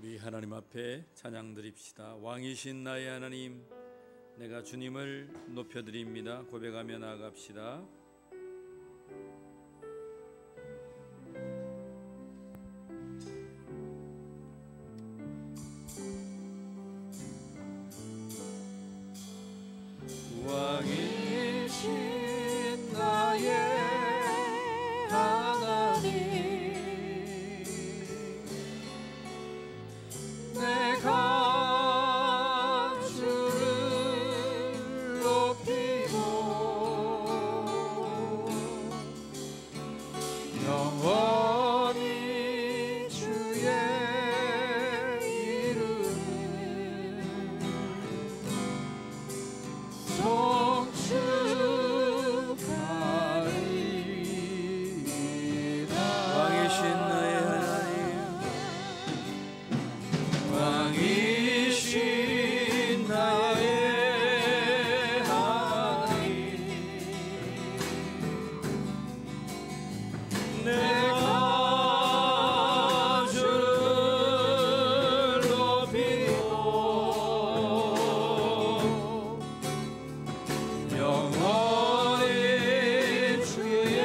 우리 하나님 앞에 찬양 드립시다. 왕이신 나의 하나님, 내가 주님을 높여드립니다. 고백하며 나아갑시다. 왕이신 나의 하나님, 내가 주를 높이고 영원히 주의 이름을 송축하리이다. 왕이신 나의 하나님, 왕이신 나의 하나님, 내가 주를 높이고 영원히 주의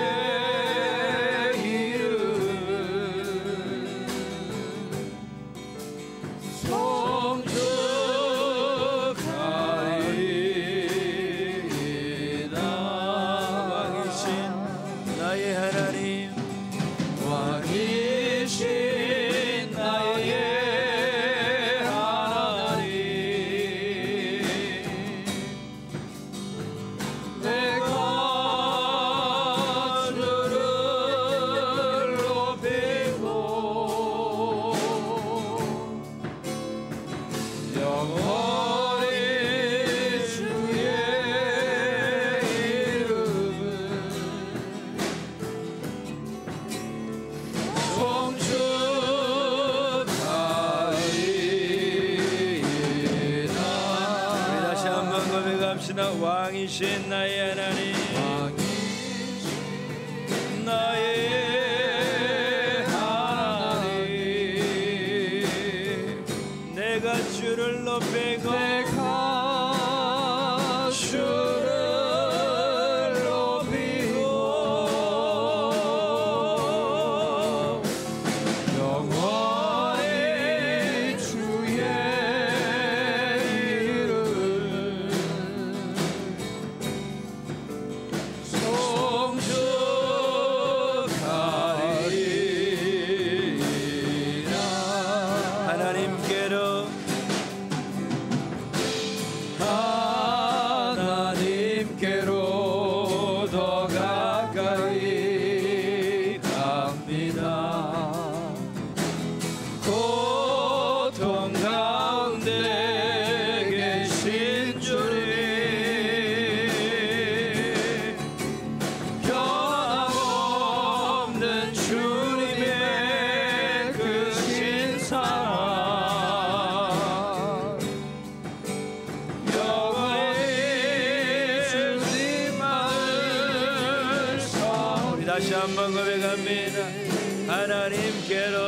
송축하리이다. 왕이신 나의 하나님, 왕이신 나의 하나님, 내가 주를 높이고 영원히 주의 이름을 송축하리이다. 우리 다시 한번 고백합시다. 왕이신 나의 하나님, 나의 하나님, 내가 주를 높이고 내가 주를 높이고 영원히 주의 이름을 송축하리이다. 하나님께로 하나님께로 더 가까이 갑니다. 고통 가운데 계신 주님, 변함없는 주님의 크신 사랑, 영원히 주님만을 우리 다시 한번 고백합니다. 하나님께로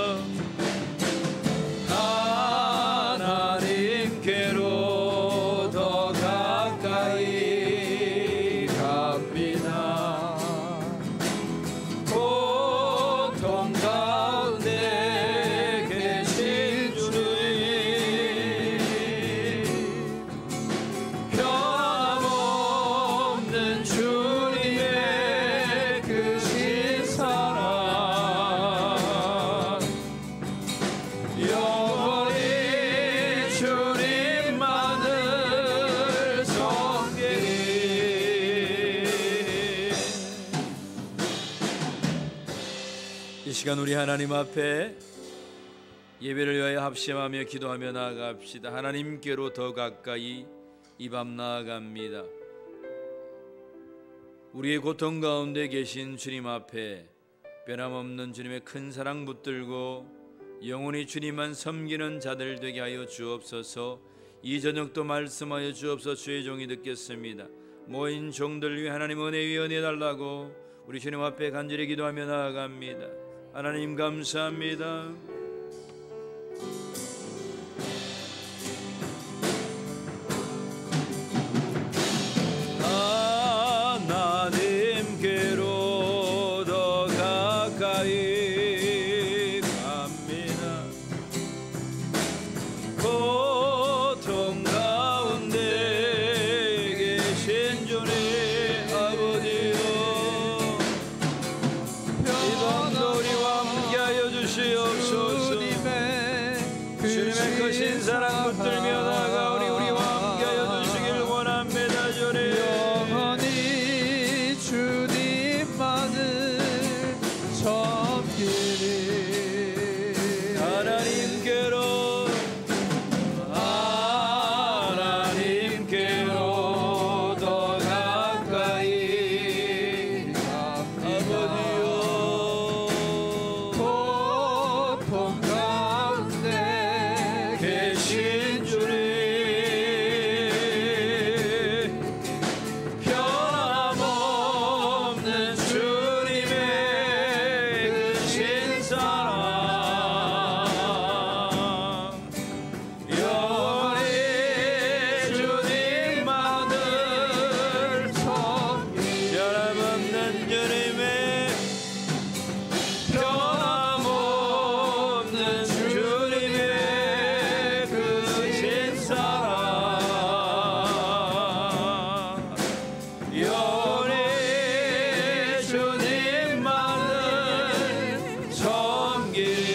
하나님께로 더 가까이 갑니다. 고통 가운데 계신 주님, 변함없는 주님의 크신 사랑, 영원히 주님만을 섬기리. 이 시간 우리 하나님 앞에 예배를 위하여 합심하며 기도하며 나아갑시다. 하나님께로 더 가까이 이 밤 나아갑니다. 우리의 고통 가운데 계신 주님 앞에 변함없는 주님의 큰 사랑 붙들고 영원히 주님만 섬기는 자들 되게 하여 주옵소서. 이 저녁도 말씀하여 주옵소서. 주의 종이 듣겠습니다. 모인 종들 위해 하나님 은혜 위에 은혜 달라고 우리 주님 앞에 간절히 기도하며 나아갑니다. 하나님 감사합니다. 주님 영원히 주님만을 섬기리. 하나님께로 더 가까이 아버지여 고통 가운데 계신 주님, 변함없는 주님의 크신 사랑, 영원히 주님만을 섬기리. 변함없는 주님의 변함없는 주님의 크신 사랑, 영원히 주님만을 섬기리.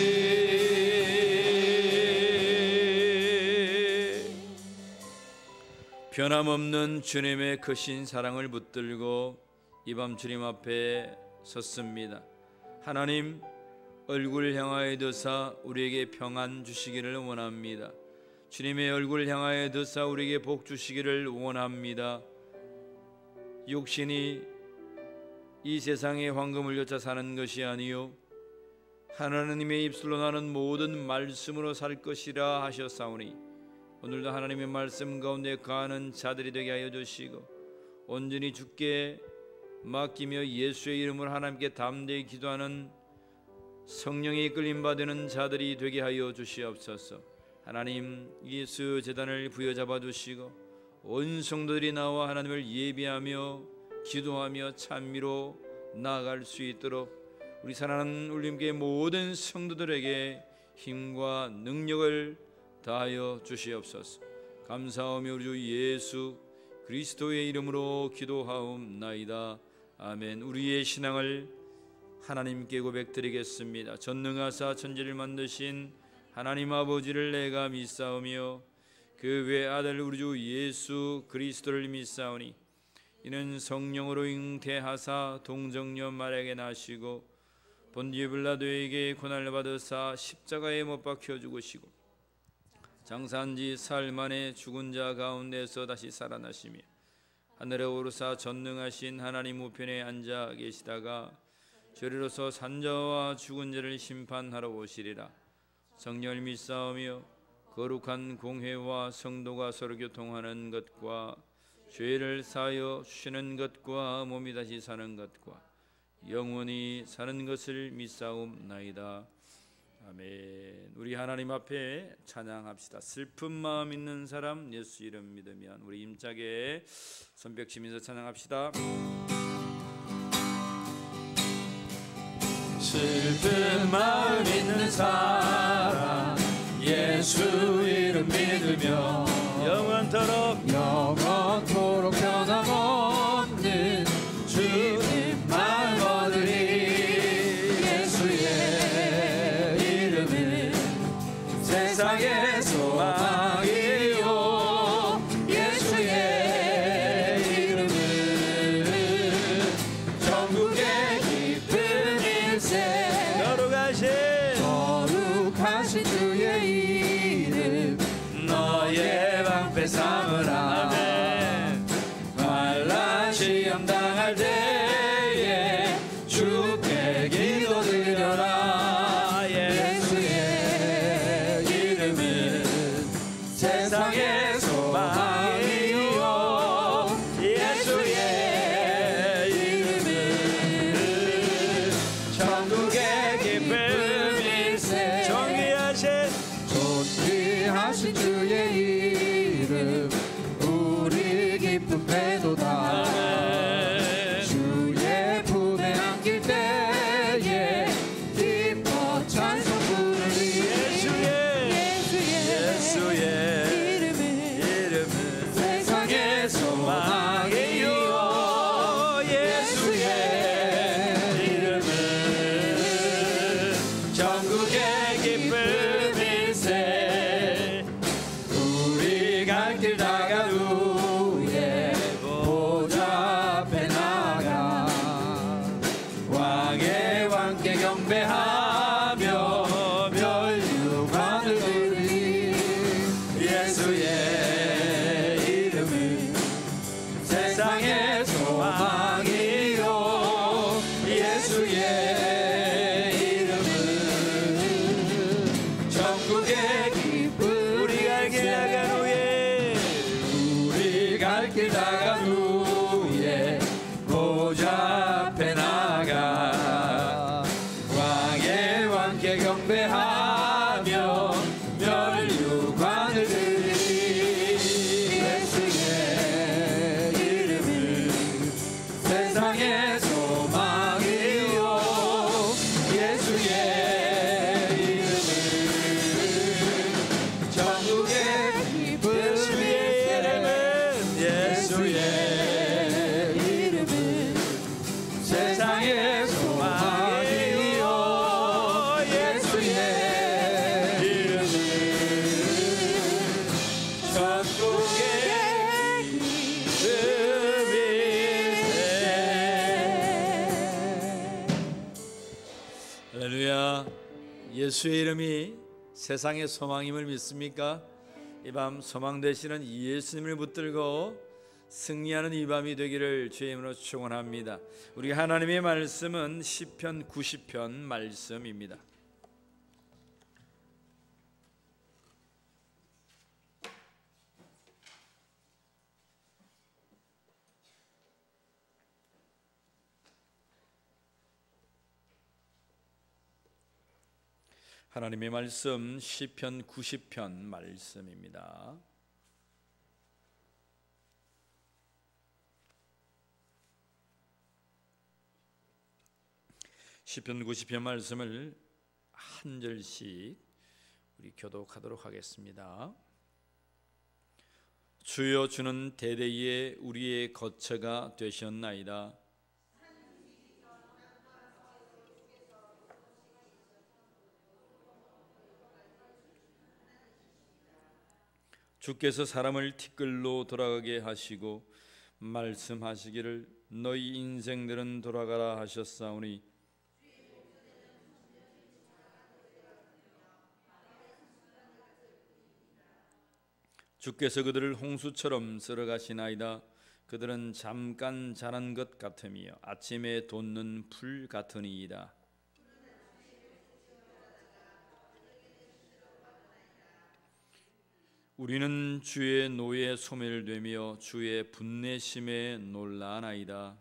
변함없는 주님의 크신 사랑을 붙들고 이 밤 주님 앞에 섰습니다. 하나님, 얼굴 향하여 드사 우리에게 평안 주시기를 원합니다. 주님의 얼굴 향하여 드사 우리에게 복 주시기를 원합니다. 육신이 이 세상의 황금을 여차 사는 것이 아니요 하나님의 입술로 나는 모든 말씀으로 살 것이라 하셨사오니 오늘도 하나님의 말씀 가운데 거하는 자들이 되게 하여 주시고 온전히 주께 맡기며 예수의 이름으로 하나님께 담대히 기도하는 성령의 이끌림 받는 자들이 되게 하여 주시옵소서. 하나님, 예수 제단을 부여잡아 주시고 온 성도들이 나와 하나님을 예배하며 기도하며 찬미로 나아갈 수 있도록 우리 사랑하는 울림교회 모든 성도들에게 힘과 능력을 다하여 주시옵소서. 감사하며 우리 주 예수 그리스도의 이름으로 기도하옵나이다. 아멘. 우리의 신앙을 하나님께 고백드리겠습니다. 전능하사 천지를 만드신 하나님 아버지를 내가 믿사오며 그 외아들 우리 주 예수 그리스도를 믿사오니 이는 성령으로 잉태하사 동정녀 마리아에게 나시고 본디오 빌라도에게 고난을 받으사 십자가에 못 박혀 죽으시고 장사한 지 사흘 만에 죽은 자 가운데서 다시 살아나시며 하늘에 오르사 전능하신 하나님 우편에 앉아 계시다가 저리로서 산자와 죽은 자를 심판하러 오시리라. 성령을 믿사오며 거룩한 공회와 성도가 서로 교통하는 것과 죄를 사하여 주시는 것과 몸이 다시 사는 것과 영원히 사는 것을 믿사옵나이다. 아멘. 우리 하나님 앞에 찬양합시다. 슬픈 마음 있는 사람 예수 이름 믿으면 우리 임짝에 손뼉 치면서 찬양합시다. 슬픈 마음 있는 사람 예수 이름 믿으며 영원토록 변함없는 주님 마음 얻으리. 예수의 이름은 세상의 소망이요 예수의 이름은 전국의 기쁜 일생 거룩하신 주의 이름 너의 방패 삼으라. 환난 시험 당할 때에 주께 기도드려라. 예수의 이름은 세상의 소망이요 예수의 이름은 천국의 기쁨 일생 존귀하신 주의 이름 우리 기쁨 배도다. 주의 품에 안길 때에 기뻐 찬송 부르리. 예수의 이름은 세상의 소망이요 예수의 이름은 전국의 기쁨 일생 우리 갈 길 다간 후에 세상의 소망이요 예수의 이름은 천국의 기쁨 우리 갈 길 나간 후에 우리 갈 길 나간 후에 보좌 앞에 나가 왕의 왕께 경배하며 멸류관을 드리리 예수의 이름은 세상의 소망이요 예수의 이름은 천국의 기쁨 예수의 이름은 세상의 소망이요 예수의 이름은 천국의 기쁨일세. 할렐루야. 예수의 이름이 세상의 소망임을 믿습니까? 이 밤 소망 되시는 예수님을 붙들고 승리하는 이 밤이 되기를 주의 이름으로 축원합니다. 우리 하나님의 말씀은 시편 90편 말씀입니다. 하나님의 말씀 시편 90편 말씀입니다. 시편 90편 말씀을 한 절씩 우리 교독하도록 하겠습니다. 주여 주는 대대에 우리의 거처가 되셨나이다. 주께서 사람을 티끌로 돌아가게 하시고 말씀하시기를 너희 인생들은 돌아가라 하셨사오니 주께서 그들을 홍수처럼 쓸어가시나이다. 그들은 잠깐 자란 것 같으며 아침에 돋는 풀 같으니이다. 우리는 주의 노에 소멸되며 주의 분내심에 놀라나이다.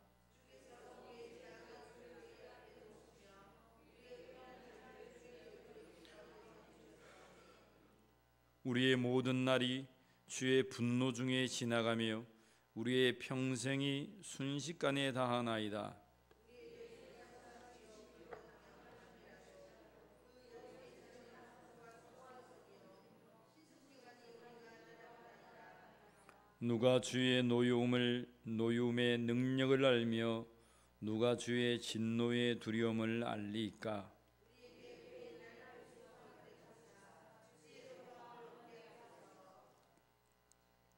우리의 모든 날이 주의 분노 중에 지나가며 우리의 평생이 순식간에 다하나이다. 누가 주의 노여움의 능력을 알며 누가 주의 진노의 두려움을 알리까?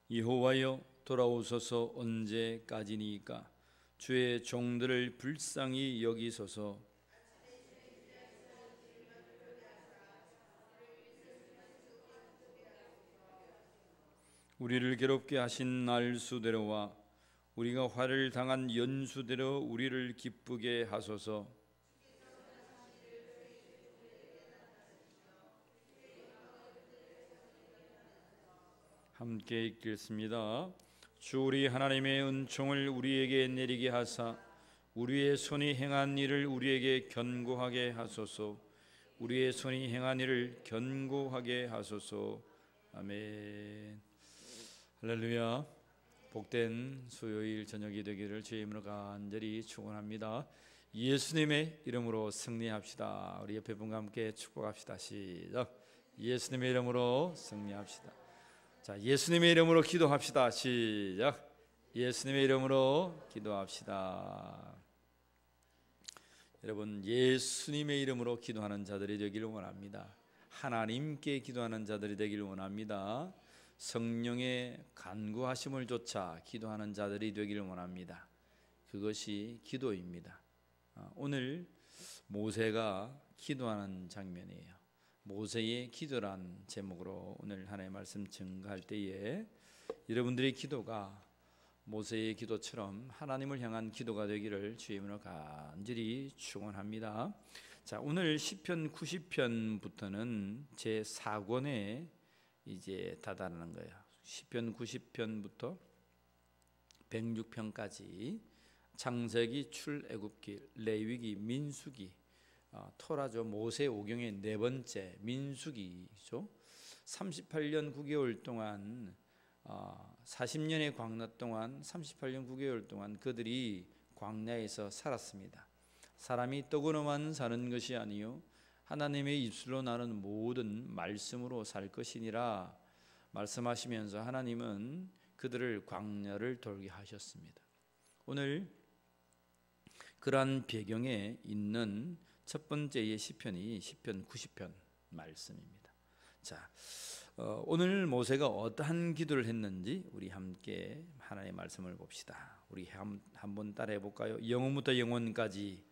여호와여 돌아오소서. 언제까지니까? 주의 종들을 불쌍히 여기소서. 우리를 괴롭게 하신 날수대로와 우리가 화를 당한 연수대로 우리를 기쁘게 하소서. 함께 읽겠습니다. 주 우리 하나님의 은총을 우리에게 내리게 하사 우리의 손이 행한 일을 우리에게 견고하게 하소서. 우리의 손이 행한 일을 견고하게 하소서. 아멘. 할렐루야. 복된 수요일 저녁이 되기를 주의 이름으로 간절히 축원합니다. 예수님의 이름으로 승리합시다. 우리 옆에 분과 함께 축복합시다. 시작. 예수님의 이름으로 승리합시다. 자, 예수님의 이름으로 기도합시다. 시작. 예수님의 이름으로 기도합시다. 여러분, 예수님의 이름으로 기도하는 자들이 되기를 원합니다. 하나님께 기도하는 자들이 되기를 원합니다. 성령의 간구하심을 쫓아 기도하는 자들이 되기를 원합니다. 그것이 기도입니다. 오늘 모세가 기도하는 장면이에요. 모세의 기도란 제목으로 오늘 하나님의 말씀 증거할 때에 여러분들의 기도가 모세의 기도처럼 하나님을 향한 기도가 되기를 주의 이름으로 간절히 축원합니다. 자, 오늘 시편 90편부터는 제 4권에 이제 다다르는 거예요. 시편 90편부터 106편까지 창세기, 출애굽기, 레위기, 민수기, 토라죠. 모세오경의 네 번째 민수기죠. 38년 9개월 동안 40년의 광야 동안 38년 9개월 동안 그들이 광야에서 살았습니다. 사람이 떡으로만 사는 것이 아니요 하나님의 입술로 나는 모든 말씀으로 살 것이니라 말씀하시면서 하나님은 그들을 광야를 돌게 하셨습니다. 오늘 그러한 배경에 있는 첫 번째의 시편이 시편 90편 말씀입니다. 자, 오늘 모세가 어떠한 기도를 했는지 우리 함께 하나님의 말씀을 봅시다. 우리 한번 따라해 볼까요? 영원부터 영원까지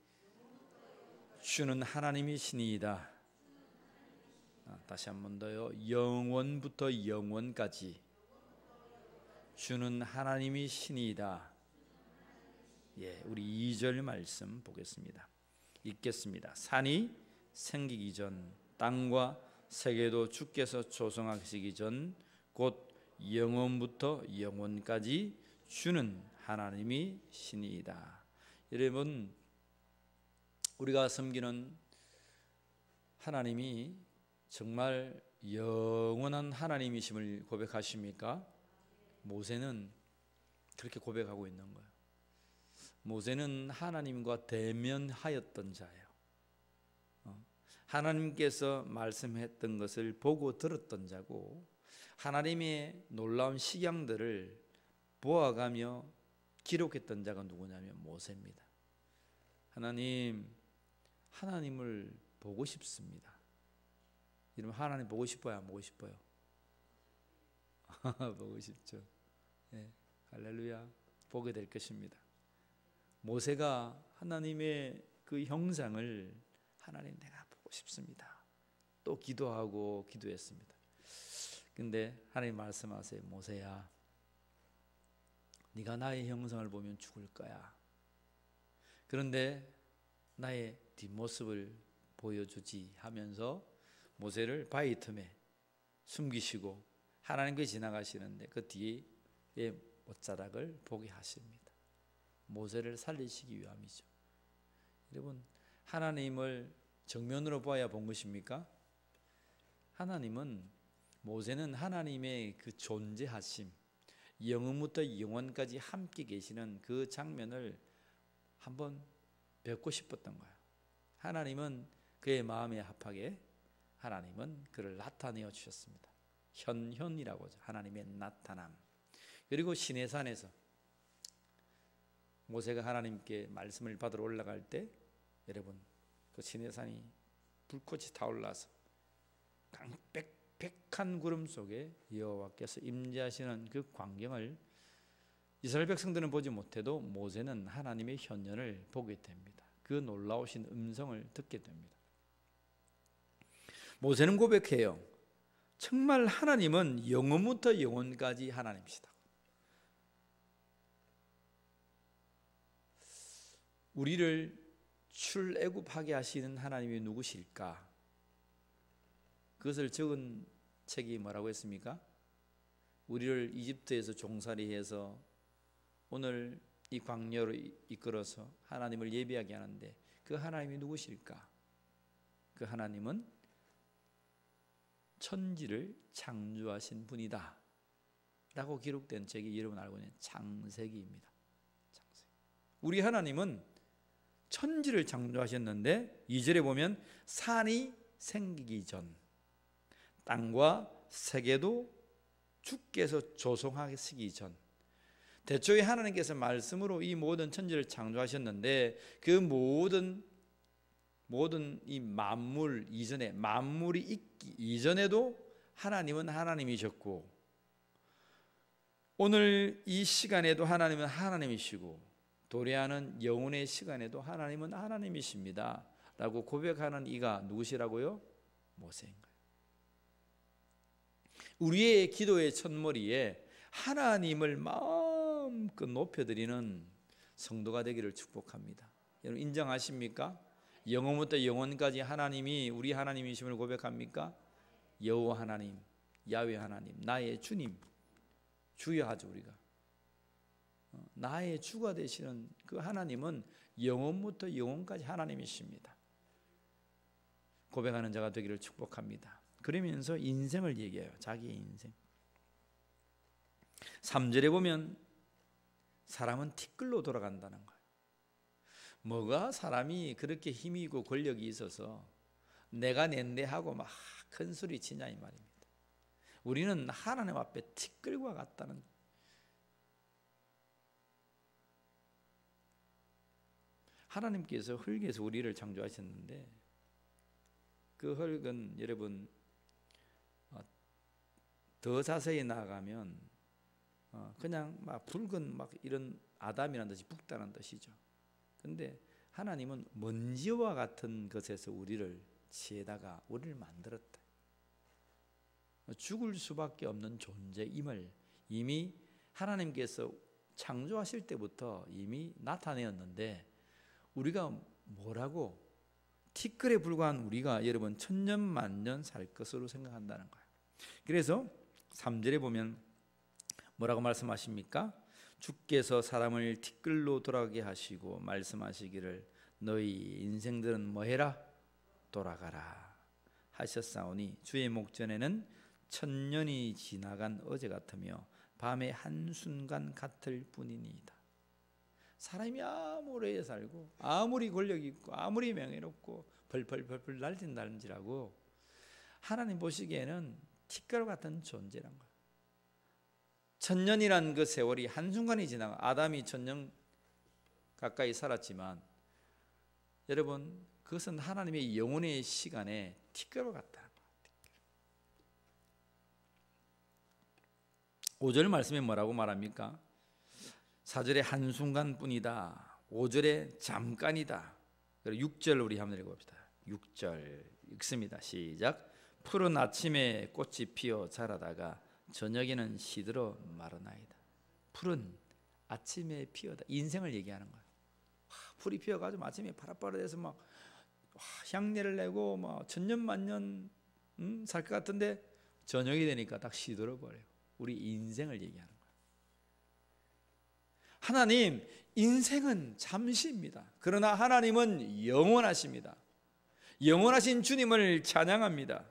주는 하나님이시니이다. 다시 한 번 더요. 영원부터 영원까지 주는 하나님이시니이다. 예, 우리 2절 말씀 보겠습니다. 읽겠습니다. 산이 생기기 전 땅과 세계도 주께서 조성하시기 전 곧 영원부터 영원까지 주는 하나님이 신이다. 여러분, 우리가 섬기는 하나님이 정말 영원한 하나님이심을 고백하십니까? 모세는 그렇게 고백하고 있는 거예요. 모세는 하나님과 대면하였던 자예요. 하나님께서 말씀했던 것을 보고 들었던 자고 하나님의 놀라운 식양들을 보아가며 기록했던 자가 누구냐면 모세입니다. 하나님을 보고 싶습니다. 여러분, 하나님 보고 싶어요? 안 보고 싶어요? 보고 싶죠. 네, 할렐루야. 보게 될 것입니다. 모세가 하나님의 그 형상을 하나님 내가 보고 싶습니다. 또 기도하고 기도했습니다. 근데 하나님 말씀하세요. 모세야, 네가 나의 형상을 보면 죽을 거야. 그런데 나의 뒷모습을 보여주지 하면서 모세를 바위 틈에 숨기시고 하나님께 지나가시는데 그 뒤에 못자락을 보게 하십니다. 모세를 살리시기 위함이죠. 여러분, 하나님을 정면으로 봐야 본 것입니까? 모세는 하나님의 그 존재하심, 영원부터 영원까지 함께 계시는 그 장면을 한번 뵙고 싶었던 거예요. 하나님은 그의 마음에 합하게 하나님은 그를 나타내어 주셨습니다. 현현이라고 하죠. 하나님의 나타남. 그리고 시내산에서 모세가 하나님께 말씀을 받으러 올라갈 때 여러분, 그 시내산이 불꽃이 타올라서 빽빽한 구름 속에 여호와께서 임재하시는 그 광경을 이스라엘 백성들은 보지 못해도 모세는 하나님의 현현을 보게 됩니다. 그 놀라우신 음성을 듣게 됩니다. 모세는 고백해요. 정말 하나님은 영원부터 영원까지 하나님이시다. 우리를 출애굽하게 하시는 하나님이 누구실까? 그것을 적은 책이 뭐라고 했습니까? 우리를 이집트에서 종살이해서 오늘 이 광야로 이끌어서 하나님을 예배하게 하는데 그 하나님이 누구실까? 그 하나님은 천지를 창조하신 분이다 라고 기록된 책이 여러분 알고 있는 창세기입니다. 창세기. 우리 하나님은 천지를 창조하셨는데 2절에 보면 산이 생기기 전 땅과 세계도 주께서 조성하시기 전, 대초에 하나님께서 말씀으로 이 모든 천지를 창조하셨는데 그 모든 이 만물 이전에, 만물이 있기 이전에도 하나님은 하나님이셨고 오늘 이 시간에도 하나님은 하나님이시고 도래하는 영혼의 시간에도 하나님은 하나님이십니다 라고 고백하는 이가 누구시라고요? 모세인 거예요. 우리의 기도의 첫머리에 하나님을 마음껏 높여드리는 성도가 되기를 축복합니다. 여러분 인정하십니까? 영원부터 영원까지 하나님이 우리 하나님이심을 고백합니까? 여호와 하나님, 야훼 하나님, 나의 주님, 주여 하죠 우리가. 나의 주가 되시는 그 하나님은 영원부터 영원까지 하나님이십니다. 고백하는 자가 되기를 축복합니다. 그러면서 인생을 얘기해요. 자기의 인생. 3절에 보면 사람은 티끌로 돌아간다는 거예요. 뭐가 사람이 그렇게 힘이 있고 권력이 있어서 내가 낸데 하고 막 큰 소리 치냐 이 말입니다. 우리는 하나님 앞에 티끌과 같다는, 하나님께서 흙에서 우리를 창조하셨는데 그 흙은 여러분 더 자세히 나아가면 그냥 막 붉은 막 이런 아담이라는 뜻이 붉다는 뜻이죠. 근데 하나님은 먼지와 같은 것에서 우리를 지에다가 우리를 만들었다. 죽을 수밖에 없는 존재임을 이미 하나님께서 창조하실 때부터 이미 나타내었는데 우리가 뭐라고 티끌에 불과한 우리가 여러분 천년 만년 살 것으로 생각한다는 거예요. 그래서 3절에 보면 뭐라고 말씀하십니까? 주께서 사람을 티끌로 돌아가게 하시고 말씀하시기를 너희 인생들은 뭐해라? 돌아가라 하셨사오니 주의 목전에는 천년이 지나간 어제 같으며 밤의 한순간 같을 뿐이니이다. 사람이 아무리 살고 아무리 권력이 있고 아무리 명예롭고 벌벌벌벌 날진다는지라고 하나님 보시기에는 티끌 같은 존재란 거예요. 천년이란 그 세월이 한순간이 지나가 아담이 천년 가까이 살았지만 여러분 그것은 하나님의 영혼의 시간에 티끌과 같다. 5절 말씀에 뭐라고 말합니까? 4절에 한순간뿐이다. 5절에 잠깐이다. 그리고 6절 우리 한번 읽어봅시다. 6절 읽습니다. 시작. 푸른 아침에 꽃이 피어 자라다가 저녁에는 시들어 마르나이다. 푸른 아침에 피어다. 인생을 얘기하는 거예요. 풀이 피어가지고 아침에 파릇파릇해서 막 향내를 내고 막 천년만년 살 것 같은데 저녁이 되니까 딱 시들어 버려요. 우리 인생을 얘기하는 거예요. 하나님 인생은 잠시입니다. 그러나 하나님은 영원하십니다. 영원하신 주님을 찬양합니다.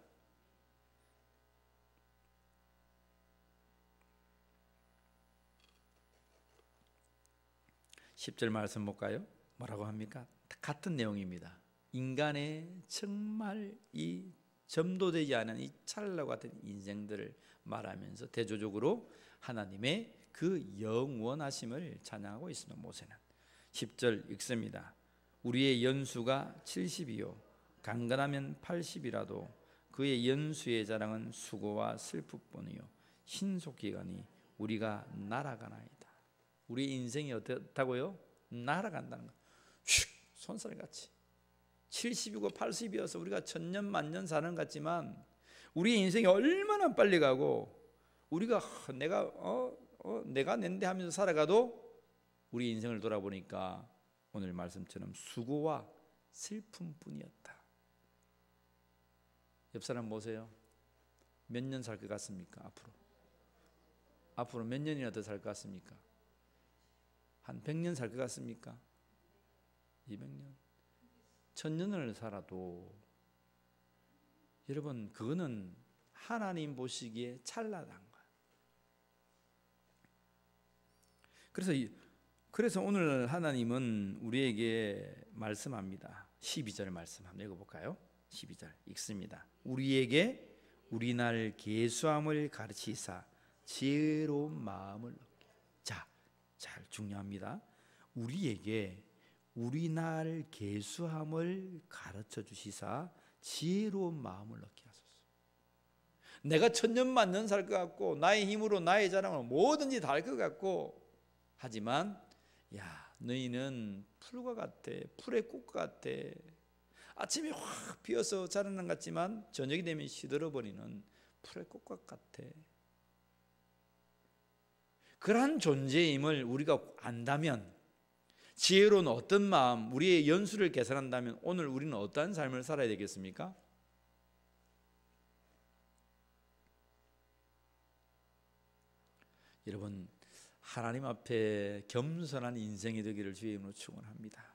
(10절) 말씀 볼까요? 뭐라고 합니까? 같은 내용입니다. 인간의 정말 이 점도되지 않은 이 찰나 같은 인생들을 말하면서 대조적으로 하나님의 그 영원하심을 찬양하고 있습니다. 모세는 10절 읽습니다. 우리의 연수가 70이요 강건하면 80이라도 그의 연수의 자랑은 수고와 슬픔뿐이요 신속기간이 우리가 날아가나이다. 우리 인생이 어떻다고요? 날아간다는 거예요. 슉 손살같이 70이고 80이어서 우리가 천년 만년 사는 것 같지만 우리 인생이 얼마나 빨리 가고 우리가 내가 낸데 하면서 살아가도 우리 인생을 돌아보니까 오늘 말씀처럼 수고와 슬픔뿐이었다. 옆 사람 보세요. 몇 년 살 것 같습니까? 앞으로 몇 년이나 더 살 것 같습니까? 한 100년 살 것 같습니까? 200년? 1000년을 살아도 여러분 그거는 하나님 보시기에 찰나한 거예요. 그래서 오늘 하나님은 우리에게 말씀합니다. 12절 말씀 한번 읽어볼까요? 12절 읽습니다. 우리에게 우리날 계수함을 가르치사 지혜로운 마음을 얻게. 자, 잘 중요합니다. 우리에게 우리날 계수함을 가르쳐 주시사 지혜로운 마음을 얻게 하소서. 내가 천년 만년 살 것 같고 나의 힘으로 나의 자랑으로 뭐든지 다 할 것 같고 하지만 야 너희는 풀과 같아. 풀의 꽃과 같아. 아침에 확 피어서 자라는 것 같지만 저녁이 되면 시들어버리는 풀의 꽃과 같아. 그러한 존재임을 우리가 안다면, 지혜로운 어떤 마음, 우리의 연수를 계산한다면 오늘 우리는 어떠한 삶을 살아야 되겠습니까? 여러분, 하나님 앞에 겸손한 인생이 되기를 주의 이름으로 축원합니다.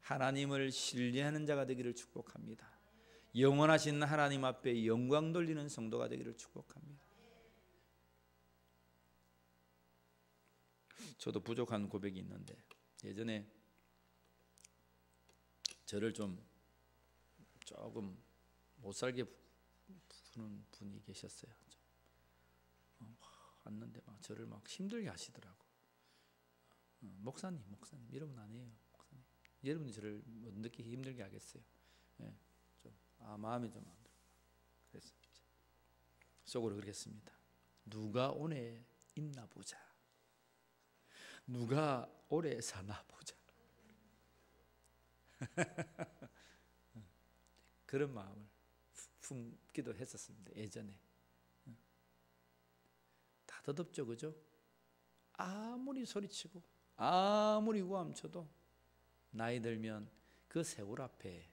하나님을 신뢰하는 자가 되기를 축복합니다. 영원하신 하나님 앞에 영광 돌리는 성도가 되기를 축복합니다. 저도 부족한 고백이 있는데, 예전에 저를 조금 못살게 부는 분이 계셨어요. 왔는데 막 저를 막 힘들게 하시더라고. 목사님 이러면 안 해요. 목사님, 여러분이 저를 어떻게 힘들게 하겠어요? 예, 마음이 좀 안 들어. 그래서 속으로 그랬습니다. 누가 오래 있나 보자. 누가 오래 사나 보자. 그런 마음을 품기도 했었습니다. 예전에. 다 더덥죠, 그죠? 아무리 소리치고 아무리 고함쳐도 나이 들면 그 세월 앞에,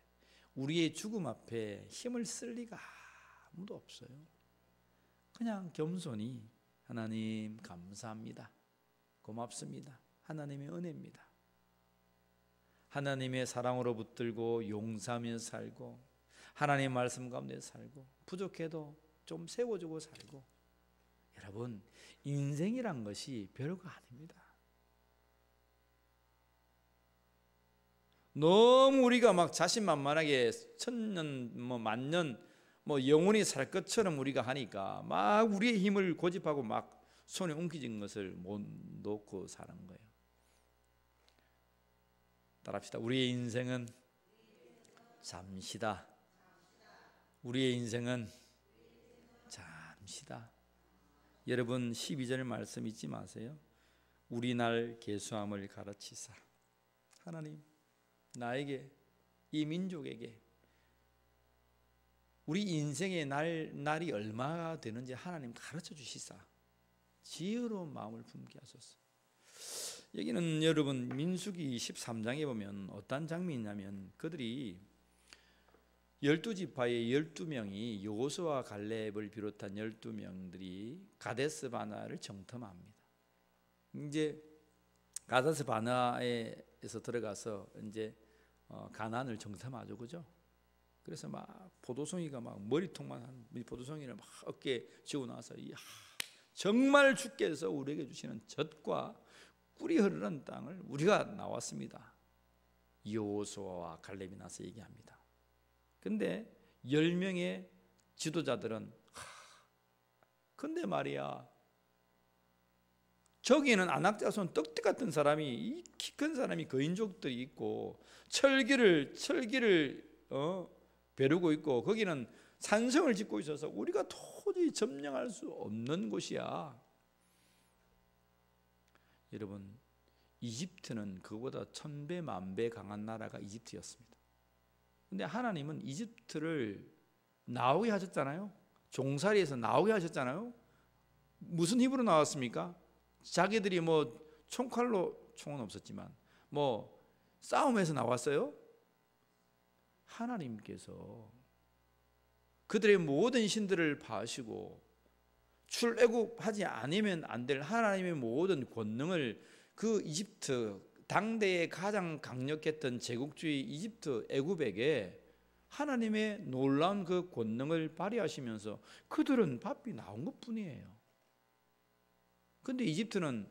우리의 죽음 앞에 힘을 쓸 리가 아무도 없어요. 그냥 겸손히 하나님 감사합니다, 고맙습니다, 하나님의 은혜입니다, 하나님의 사랑으로 붙들고 용서하며 살고, 하나님의 말씀 가운데 살고, 부족해도 좀 세워주고 살고. 여러분, 인생이란 것이 별거 아닙니다. 너무 우리가 막 자신만만하게 천년 만년 영원히 살 것처럼 우리가 하니까 막 우리의 힘을 고집하고 막 손에 옮기진 것을 못 놓고 사는 거예요. 따라합시다. 우리의 인생은 잠시다. 우리의 인생은 잠시다. 여러분, 12절 말씀 잊지 마세요. 우리 날 계수함을 가르치사. 하나님, 나에게, 이 민족에게 우리 인생의 날이 얼마나 되는지 하나님 가르쳐 주시사 지혜로운 마음을 품게 하소서. 여기는 여러분, 민수기 13장에 보면 어떤 장면이냐면, 그들이 12지파의 12명이 여호수아와 갈렙을 비롯한 12명들이 가데스 바네아를 정탐합니다. 이제 가데스 바네아에서 들어가서 이제 가나안을 정탐하죠, 그죠? 그래서 막 포도송이가 막 머리통만 한 포도송이를 막 어깨에 쥐고 나서 정말 주께서 우리에게 주시는 젖과 꿀이 흐르는 땅을 우리가 나왔습니다. 여호수아와 갈렙이 나서 얘기합니다. 근데 10명의 지도자들은 근데 말이야, 저기는 안악자손 떡대 같은 사람이, 이 키 큰 사람이 거인족들이 있고 철기를 벼르고 있고 거기는 산성을 짓고 있어서 우리가 도저히 점령할 수 없는 곳이야. 여러분, 이집트는 그보다 1000배 만배 강한 나라가 이집트였습니다. 근데 하나님은 이집트를 나오게 하셨잖아요. 종살이에서 나오게 하셨잖아요. 무슨 힘으로 나왔습니까? 자기들이 총칼로, 총은 없었지만 싸움에서 나왔어요. 하나님께서 그들의 모든 신들을 파시고 출애굽하지 않으면 안 될 하나님의 모든 권능을 그 이집트, 당대에 가장 강력했던 제국주의 이집트, 애굽에게 하나님의 놀라운 그 권능을 발휘하시면서 그들은 밥이 나온 것뿐이에요. 근데 이집트는,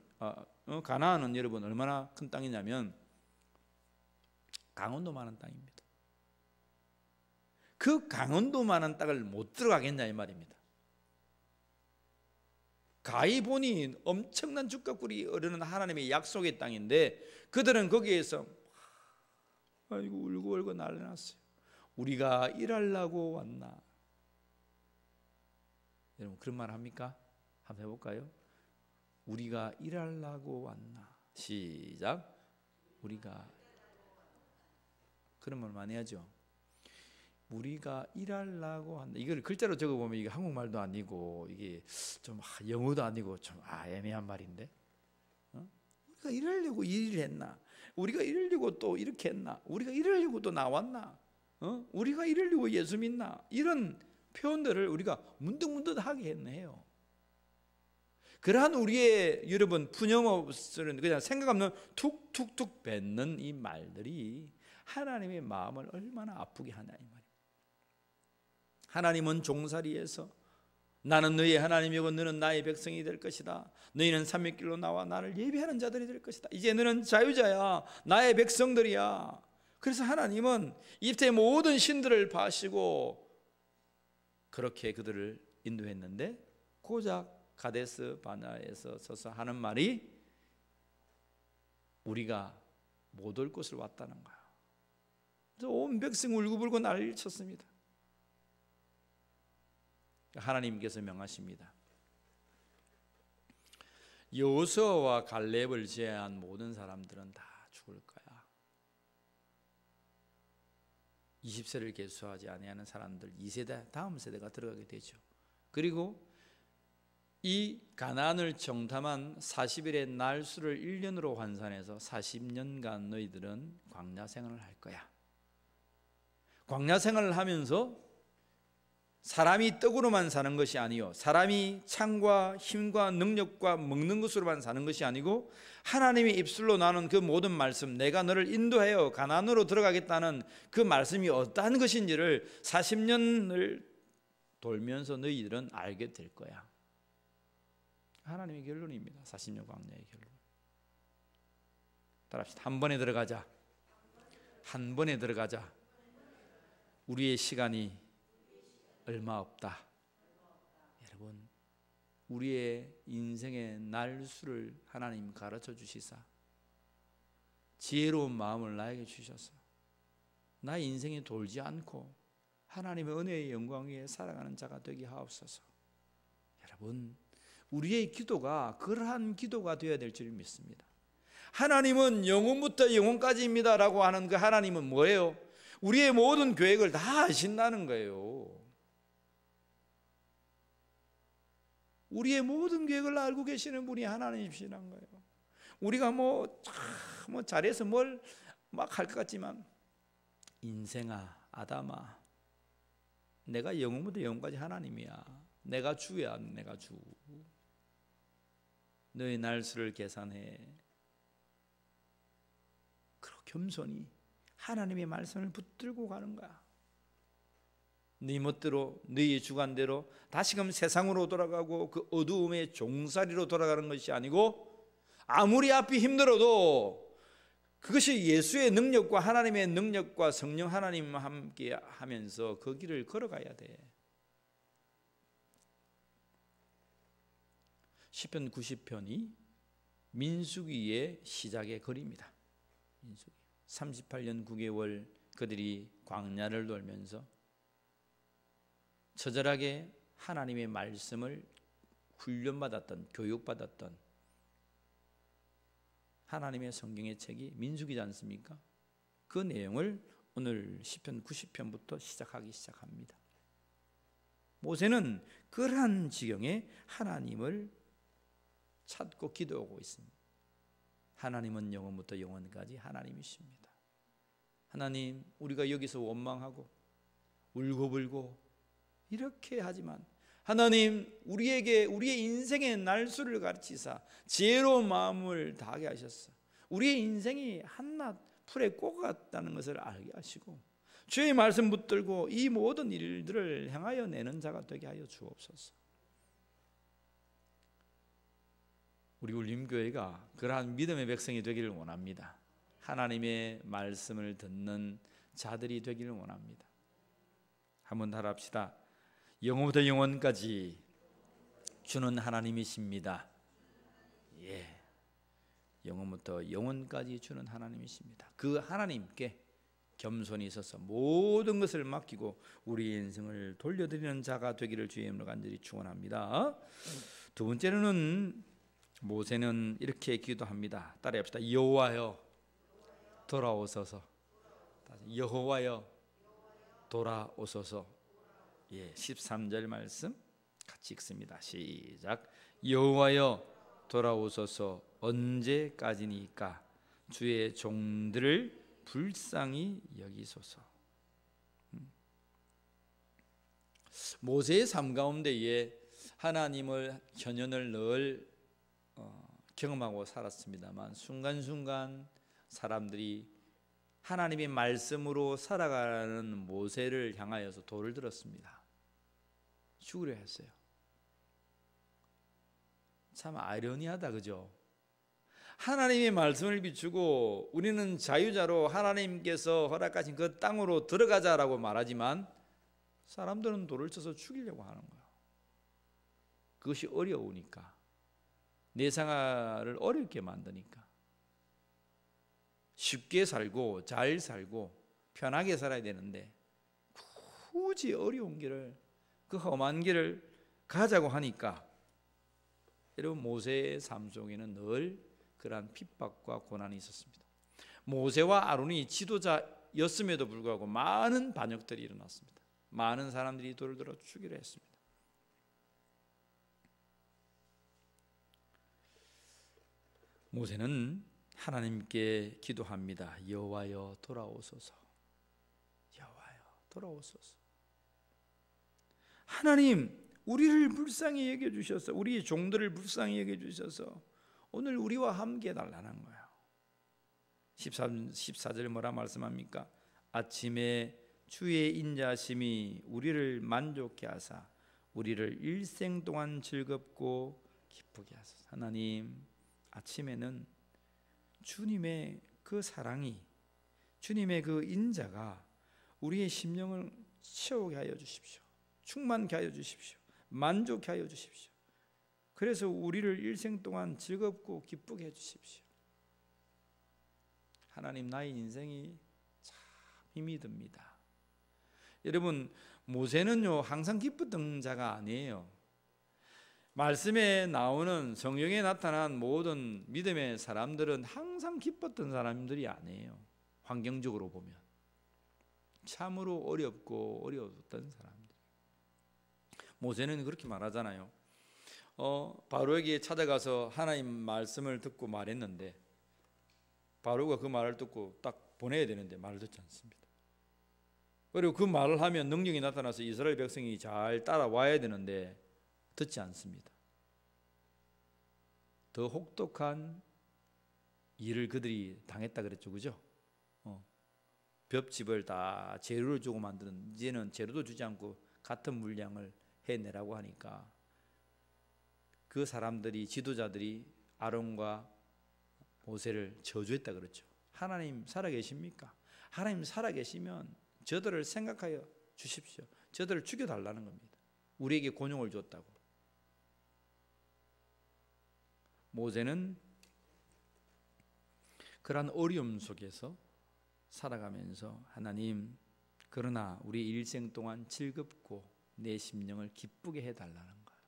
가나안은 여러분 얼마나 큰 땅이냐면 강원도만한 땅입니다. 그 강원도만한 땅을 못 들어가겠냐 이 말입니다. 가히 보니 엄청난 죽과 꿀이 흐르는 하나님의 약속의 땅인데 그들은 거기에서 아이고 울고 얼고 난리 났어요. 우리가 일하려고 왔나? 여러분 그런 말 합니까? 한번 해볼까요? 우리가 일하려고 왔나? 시작. 우리가, 그런 말 많이 하죠. 우리가 일하려고 한다. 이걸 글자로 적어보면 이게 한국말도 아니고 이게 좀 영어도 아니고 좀 애매한 말인데, 우리가 이러려고 이 일을 했나? 우리가 이러려고 또 이렇게 했나? 우리가 이러려고 또 나왔나? 우리가 이러려고 예수 믿나? 이런 표현들을 우리가 문득문득하게 했네요. 그러한 우리의 여러분 푸념없는 그냥 생각 없는 툭툭툭 뱉는 이 말들이 하나님의 마음을 얼마나 아프게 하냐 이 말이에요. 하나님은 종살이에서 나는 너희의 하나님이고 너는 나의 백성이 될 것이다. 너희는 삼의 길로 나와 나를 예배하는 자들이 될 것이다. 이제 너는 자유자야. 나의 백성들이야. 그래서 하나님은 이때 모든 신들을 파시고 그렇게 그들을 인도했는데 고작 가데스 바네아에서 서서 하는 말이 우리가 못 올 곳을 왔다는 거야. 그래서 온 백성 울고불고 난리를 쳤습니다. 하나님께서 명하십니다. 여호수아와 갈렙을 제외한 모든 사람들은 다 죽을 거야. 20세를 계수하지 아니하는 사람들 2세대 다음 세대가 들어가게 되죠. 그리고 이 가나안을 정탐한 40일의 날수를 1년으로 환산해서 40년간 너희들은 광야 생활을 할 거야. 광야 생활을 하면서 사람이 떡으로만 사는 것이 아니요 사람이 창과 힘과 능력과 먹는 것으로만 사는 것이 아니고 하나님의 입술로 나눈 그 모든 말씀, 내가 너를 인도하여 가나안으로 들어가겠다는 그 말씀이 어떠한 것인지를 40년을 돌면서 너희들은 알게 될 거야. 하나님의 결론입니다. 40년 광야의 결론. 따라합시다. 한 번에 들어가자. 한 번에 들어가자. 우리의 시간이 얼마 없다. 여러분, 우리의 인생의 날수를 하나님 가르쳐 주시사 지혜로운 마음을 나에게 주셔서 나의 인생이 돌지 않고 하나님의 은혜의 영광 위에 살아가는 자가 되게 하옵소서. 여러분, 우리의 기도가 그러한 기도가 되어야 될 줄 믿습니다. 하나님은 영원부터 영원까지입니다 라고 하는 그 하나님은 뭐예요? 우리의 모든 계획을 다 아신다는 거예요. 우리의 모든 계획을 알고 계시는 분이 하나님이시라는 거예요. 우리가 뭐 잘해서 뭘 막 할 것 같지만 인생아, 아담아, 내가 영원부터 영원까지 하나님이야. 내가 주야, 내가 주. 너의 날수를 계산해. 그리고 겸손히 하나님의 말씀을 붙들고 가는 거야. 네 멋대로 너의 주관대로 다시금 세상으로 돌아가고 그 어두움의 종살이로 돌아가는 것이 아니고 아무리 앞이 힘들어도 그것이 예수의 능력과 하나님의 능력과 성령 하나님과 함께 하면서 그 길을 걸어가야 돼. 시편 90편이 민수기의 시작의 글입니다. 민수기 38년 9개월 그들이 광야를 돌면서 처절하게 하나님의 말씀을 훈련받았던, 교육받았던 하나님의 성경의 책이 민수기지 않습니까? 그 내용을 오늘 시편 90편부터 시작하기 시작합니다. 모세는 그러한 지경에 하나님을 찾고 기도하고 있습니다. 하나님은 영원부터 영원까지 하나님이십니다. 하나님, 우리가 여기서 원망하고 울고불고 이렇게 하지만 하나님, 우리에게 우리의 인생의 날수를 가르치사 지혜로운 마음을 다하게 하셨어. 우리의 인생이 한낱 풀에 꽃 같다는 것을 알게 하시고 주의 말씀 붙들고 이 모든 일들을 행하여 내는 자가 되게 하여 주옵소서. 우리 울림교회가 그러한 믿음의 백성이 되기를 원합니다. 하나님의 말씀을 듣는 자들이 되기를 원합니다. 한번 따라합시다. 영원부터 영원까지 주는 하나님이십니다. 예, 영원부터 영원까지 주는 하나님이십니다. 그 하나님께 겸손히 있어서 모든 것을 맡기고 우리 인생을 돌려드리는 자가 되기를 주의 이름으로 간절히 축원합니다. 두 번째로는 모세는 이렇게 기도합니다. 따라합시다. 여호와여 돌아오소서. 여호와여 돌아오소서. 예, 13절 말씀 같이 읽습니다. 시작. 여호와여 돌아오소서. 언제까지니까 주의 종들을 불쌍히 여기소서. 모세의 삶 가운데에 하나님을 현현을 늘 경험하고 살았습니다만 순간순간 사람들이 하나님의 말씀으로 살아가는 모세를 향하여서 돌을 들었습니다. 죽으려 했어요. 참 아이러니하다, 그죠? 하나님의 말씀을 비추고 우리는 자유자로 하나님께서 허락하신 그 땅으로 들어가자라고 말하지만 사람들은 돌을 쳐서 죽이려고 하는 거예요. 그것이 어려우니까, 내 생활을 어렵게 만드니까. 쉽게 살고 잘 살고 편하게 살아야 되는데 굳이 어려운 길을, 그 험한 길을 가자고 하니까, 여러분 모세의 삶 속에는 늘 그러한 핍박과 고난이 있었습니다. 모세와 아론이 지도자였음에도 불구하고 많은 반역들이 일어났습니다. 많은 사람들이 돌을 들어 죽이려 했습니다. 모세는 하나님께 기도합니다. 여호와여 돌아오소서. 여호와여 돌아오소서. 하나님, 우리를 불쌍히 여겨주셔서, 우리 종들을 불쌍히 여겨주셔서 오늘 우리와 함께 해달라는 거예요. 14절 뭐라 말씀합니까? 아침에 주의 인자심이 우리를 만족케 하사 우리를 일생 동안 즐겁고 기쁘게 하소서. 하나님, 아침에는 주님의 그 사랑이, 주님의 그 인자가 우리의 심령을 채우게 하여 주십시오. 충만케 하여 주십시오. 만족케 하여 주십시오. 그래서 우리를 일생 동안 즐겁고 기쁘게 해 주십시오. 하나님, 나의 인생이 참 힘이 듭니다. 여러분, 모세는요 항상 기뻤던 자가 아니에요. 말씀에 나오는, 성경에 나타난 모든 믿음의 사람들은 항상 기뻤던 사람들이 아니에요. 환경적으로 보면 참으로 어렵고 어려웠던 사람들. 모세는 그렇게 말하잖아요. 바로에게 찾아가서 하나님 말씀을 듣고 말했는데, 바로가 그 말을 듣고 딱 보내야 되는데 말을 듣지 않습니다. 그리고 그 말을 하면 능력이 나타나서 이스라엘 백성이 잘 따라와야 되는데 듣지 않습니다. 더 혹독한 일을 그들이 당했다 그랬죠, 그죠? 볏집을 다 재료를 주고 만드는, 이제는 재료도 주지 않고 같은 물량을 해내라고 하니까 그 사람들이, 지도자들이 아론과 모세를 저주했다 그랬죠. 하나님 살아계십니까? 하나님 살아계시면 저들을 생각하여 주십시오. 저들을 죽여달라는 겁니다. 우리에게 권용을 줬다고. 모세는 그러한 어려움 속에서 살아가면서 하나님, 그러나 우리 일생 동안 즐겁고 내 심령을 기쁘게 해달라는 거예요.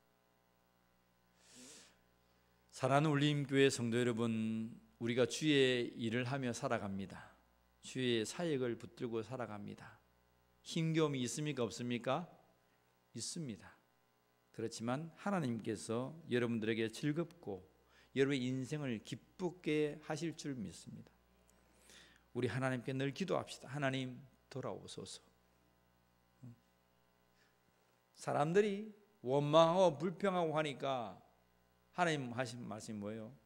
사랑하는 울림교회 성도 여러분, 우리가 주의 일을 하며 살아갑니다. 주의 사역을 붙들고 살아갑니다. 힘겨움이 있습니까? 없습니까? 있습니다. 그렇지만 하나님께서 여러분들에게 즐겁고 여러분의 인생을 기쁘게 하실 줄 믿습니다. 우리 하나님께 늘 기도합시다. 하나님 돌아오소서. 사람들이 원망하고 불평하고 하니까 하나님 하신 말씀이 뭐예요?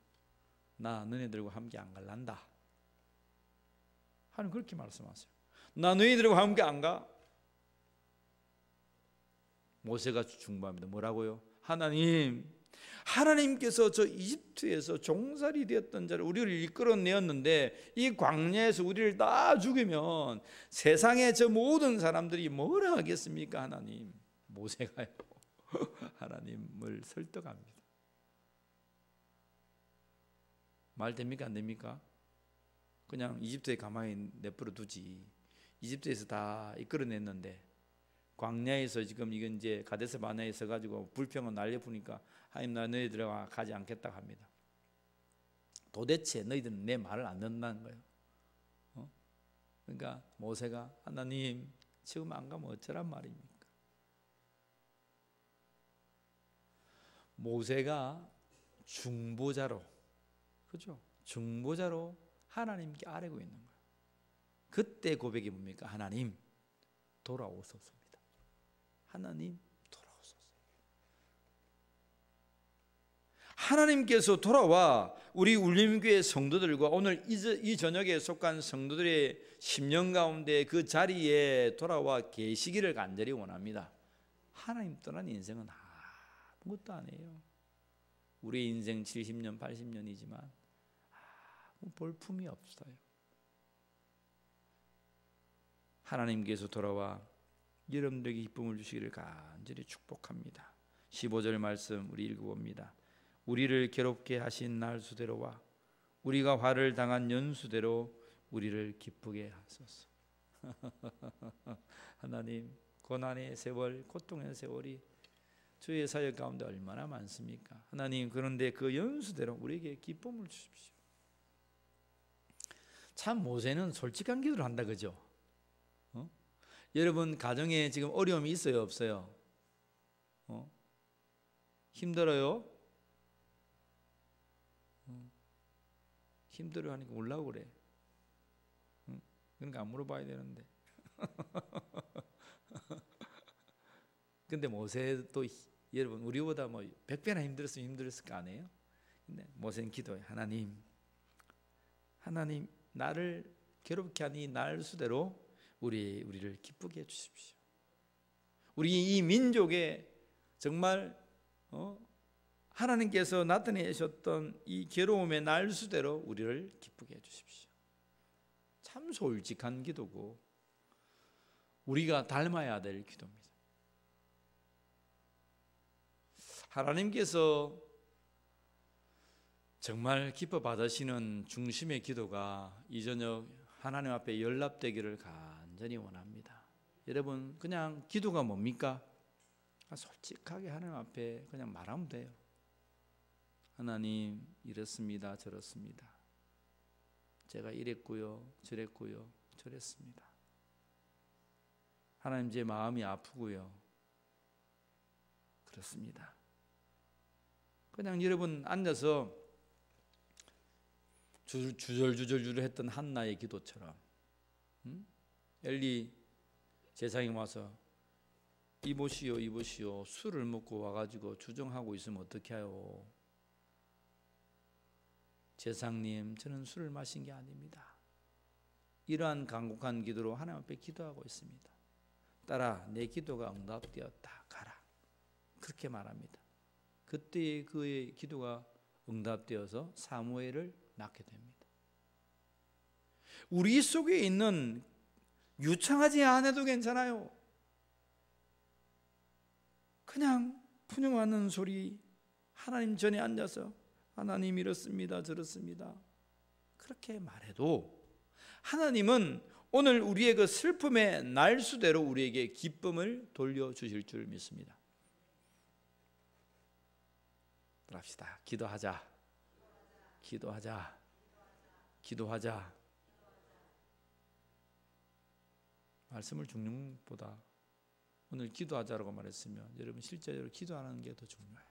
나 너네들과 함께 안 갈란다. 하나님 그렇게 말씀하세요. 나 너희들과 함께 안 가. 모세가 중보합니다. 뭐라고요? 하나님께서 저 이집트에서 종살이 되었던 자를 우리를 이끌어내었는데 이 광야에서 우리를 다 죽이면 세상의 저 모든 사람들이 뭐라 하겠습니까? 하나님. 모세가요 하나님을 설득합니다. 말 됩니까? 안 됩니까? 그냥 이집트에 가만히 내버려 두지. 이집트에서 다 이끌어냈는데 광야에서 지금 이건 이제 가데스 바네에 서가지고 불평을 날려부니까 하나님, 나 너희들과 가지 않겠다고 합니다. 도대체 너희들은 내 말을 안 듣는다는 거예요. 그러니까 모세가 하나님 지금 안 가면 어쩌란 말입니까? 모세가 중보자로 그죠? 중보자로 하나님께 아뢰고 있는 거예요. 그때 고백이 뭡니까? 하나님 돌아오소서입니다. 하나님 돌아오소서. 하나님께서 돌아와 우리 울림교회 성도들과 오늘 이 저녁에 속한 성도들의 심령 가운데 그 자리에 돌아와 계시기를 간절히 원합니다. 하나님 떠난 인생은 아무것도 아니에요. 우리 인생 70년 80년이지만 아무 볼품이 없어요. 하나님께서 돌아와 여러분들에게 기쁨을 주시기를 간절히 축복합니다. 15절 말씀 우리 읽어봅니다. 우리를 괴롭게 하신 날 수대로와 우리가 화를 당한 연수대로 우리를 기쁘게 하소서. 하나님, 고난의 세월, 고통의 세월이 주의 사역 가운데 얼마나 많습니까? 하나님, 그런데 그 연수대로 우리에게 기쁨을 주십시오. 참 모세는 솔직한 기도를 한다, 그죠? 여러분 가정에 지금 어려움이 있어요, 없어요? 힘들어요? 힘들어 하니까 울라고 그래. 그러니까 안 물어봐야 되는데. 근데 모세도 여러분 우리보다 뭐 100배나 힘들었을 거 아니에요? 근데 모세는 기도해. 하나님 나를 괴롭게 하니 날 수대로 우리를 기쁘게 해 주십시오. 우리 이 민족에 정말 하나님께서 나타내셨던 이 괴로움의 날 수대로 우리를 기쁘게 해 주십시오. 참 솔직한 기도고 우리가 닮아야 될 기도입니다. 하나님께서 정말 기뻐 받으시는 중심의 기도가 이 저녁 하나님 앞에 연락되기를 간절히 원합니다. 여러분 그냥 기도가 뭡니까? 솔직하게 하나님 앞에 그냥 말하면 돼요. 하나님 이렇습니다, 저렇습니다. 제가 이랬고요, 저랬고요, 저랬습니다. 하나님 제 마음이 아프고요, 그렇습니다. 그냥 여러분 앉아서 주절주절 했던 한나의 기도처럼 엘리 제사장이 와서 이보시오 술을 먹고 와가지고 주정하고 있으면 어떻게 해요? 제사장님 저는 술을 마신 게 아닙니다. 이러한 간곡한 기도로 하나님 앞에 기도하고 있습니다. 딸아 내 기도가 응답되었다 가라. 그렇게 말합니다. 그때 그의 기도가 응답되어서 사무엘을 낳게 됩니다. 우리 속에 있는 유창하지 않아도 괜찮아요. 그냥 푸념하는 소리 하나님 전에 앉아서 하나님 이렇습니다 저렇습니다 그렇게 말해도 하나님은 오늘 우리의 그 슬픔의 날수대로 우리에게 기쁨을 돌려주실 줄 믿습니다. 합시다. 기도하자. 말씀을 중용보다 오늘 기도하자라고 말했으면 여러분 실제로 기도하는 게 더 중요해요.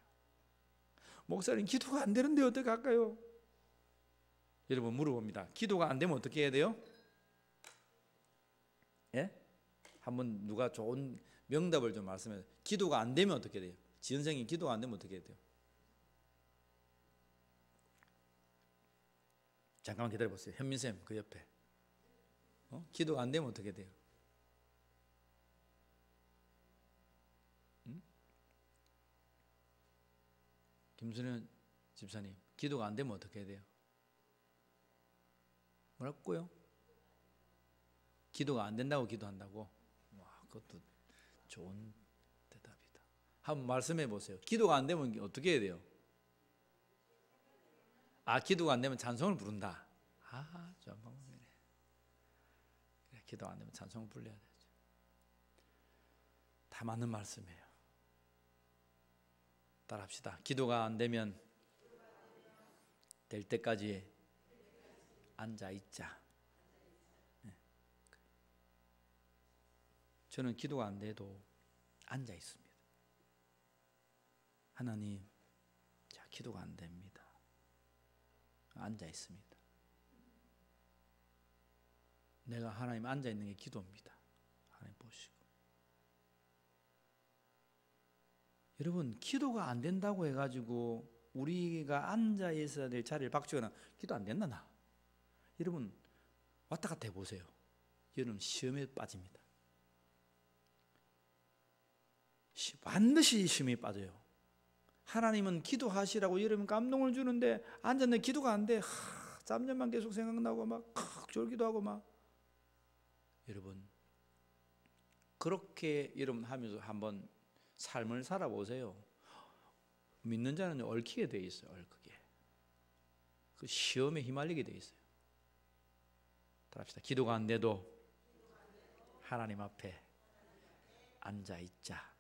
목사님 기도가 안 되는데 어떻게 할까요? 여러분 물어봅니다. 기도가 안 되면 어떻게 해야 돼요? 예? 한번 누가 좋은 명답을 좀 말씀해. 기도가 안 되면 어떻게 돼요? 지은생이 기도가 안 되면 어떻게 해야 돼요? 잠깐만 기다려보세요. 현민쌤 그 옆에 기도가 안 되면 어떻게 돼요? 김순현 집사님 기도가 안 되면 어떻게 해야 돼요? 뭐라고요? 기도가 안 된다고 기도한다고? 와, 그것도 좋은 대답이다. 한번 말씀해 보세요. 기도가 안 되면 어떻게 해야 돼요? 기도가 안 되면 찬송을 부른다. 좋은 방법이네. 그래, 기도 안 되면 찬송을 불러야 되죠. 다 맞는 말씀이에요. 따라합시다. 기도가 안 되면 될 때까지 앉아 있자. 저는 기도가 안 돼도 앉아 있습니다. 하나님, 자 기도가 안 됩니다. 앉아 있습니다. 내가 하나님 앉아 있는 게 기도입니다. 하나님 보시고. 여러분, 기도가 안 된다고 해가지고 우리가 앉아 있어야 될 자리를 박주거나 기도 안 된다 나. 여러분 왔다 갔다 해보세요. 여러분 시험에 빠집니다. 반드시 시험에 빠져요. 하나님은 기도하시라고 여러분 감동을 주는데 앉았는데 기도가 안 돼. 잠깐만 계속 생각나고 막 졸기도 하고 막. 여러분 그렇게 여러분 하면서 한번 삶을 살아보세요. 믿는 자는 얽히게 돼 있어요. 얽히게. 그 시험에 휘말리게 돼 있어요. 따라합시다. 기도가 안 돼도 하나님 앞에 앉아 있자.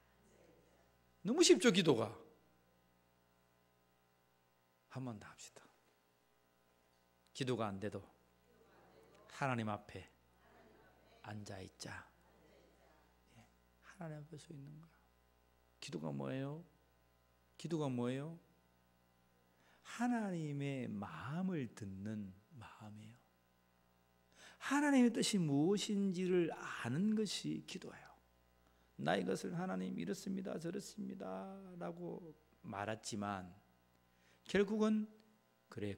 너무 쉽죠, 기도가. 한 번 더 합시다. 기도가 안 돼도 하나님 앞에 앉아 있자. 하나님 앞에 서 있는 거야. 기도가 뭐예요? 기도가 뭐예요? 하나님의 마음을 듣는 마음이에요. 하나님의 뜻이 무엇인지를 아는 것이 기도예요. 나 이것을 하나님 이렇습니다 저렇습니다 라고 말했지만 결국은 그래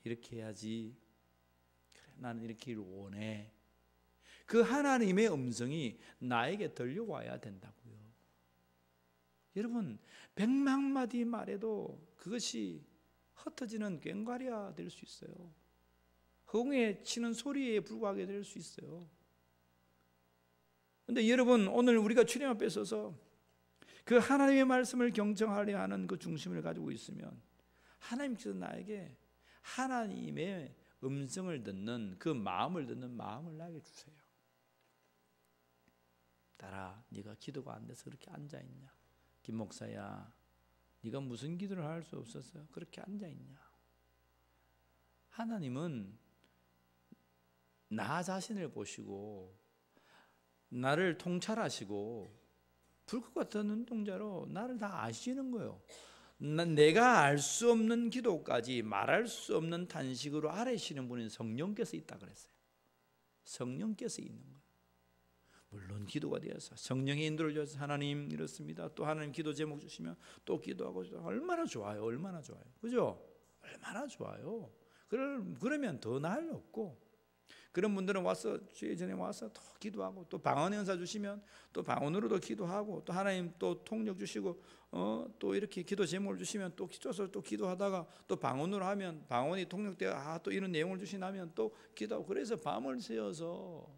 이렇게 해야지. 그래 나는 이렇게 원해. 그 하나님의 음성이 나에게 들려와야 된다고요. 여러분 100만마디 말해도 그것이 흩어지는 꽹과리가 될 수 있어요. 허공에 치는 소리에 불과하게 될 수 있어요. 그런데 여러분 오늘 우리가 주님 앞에 서서 그 하나님의 말씀을 경청하려 하는 그 중심을 가지고 있으면 하나님께서 나에게 하나님의 음성을 듣는 그 마음을 듣는 마음을 나에게 주세요. 딸아, 네가 기도가 안 돼서 그렇게 앉아있냐? 김 목사야, 네가 무슨 기도를 할 수 없어서 그렇게 앉아있냐? 하나님은 나 자신을 보시고 나를 통찰하시고 불꽃 같은 눈동자로 나를 다 아시는 거예요. 내가 알 수 없는 기도까지 말할 수 없는 탄식으로 아뢰시는 분은 성령께서 있다 그랬어요. 성령께서 있는 거예요. 물론 기도가 되어서 성령의 인도를 줘서 하나님 이렇습니다. 또 하나님 기도 제목 주시면 또 기도하고 얼마나 좋아요. 얼마나 좋아요. 그죠? 얼마나 좋아요. 그러면 더 나을 없고 그런 분들은 와서 주의 전에 와서 더 기도하고 또 방언의 은사 주시면 또 방언으로도 기도하고 또 하나님 또 통역 주시고 또 이렇게 기도 제목을 주시면 또 기도해서 또 기도하다가 또 방언으로 하면 방언이 통역되어 또 이런 내용을 주시나면 또 기도하고 그래서 밤을 새워서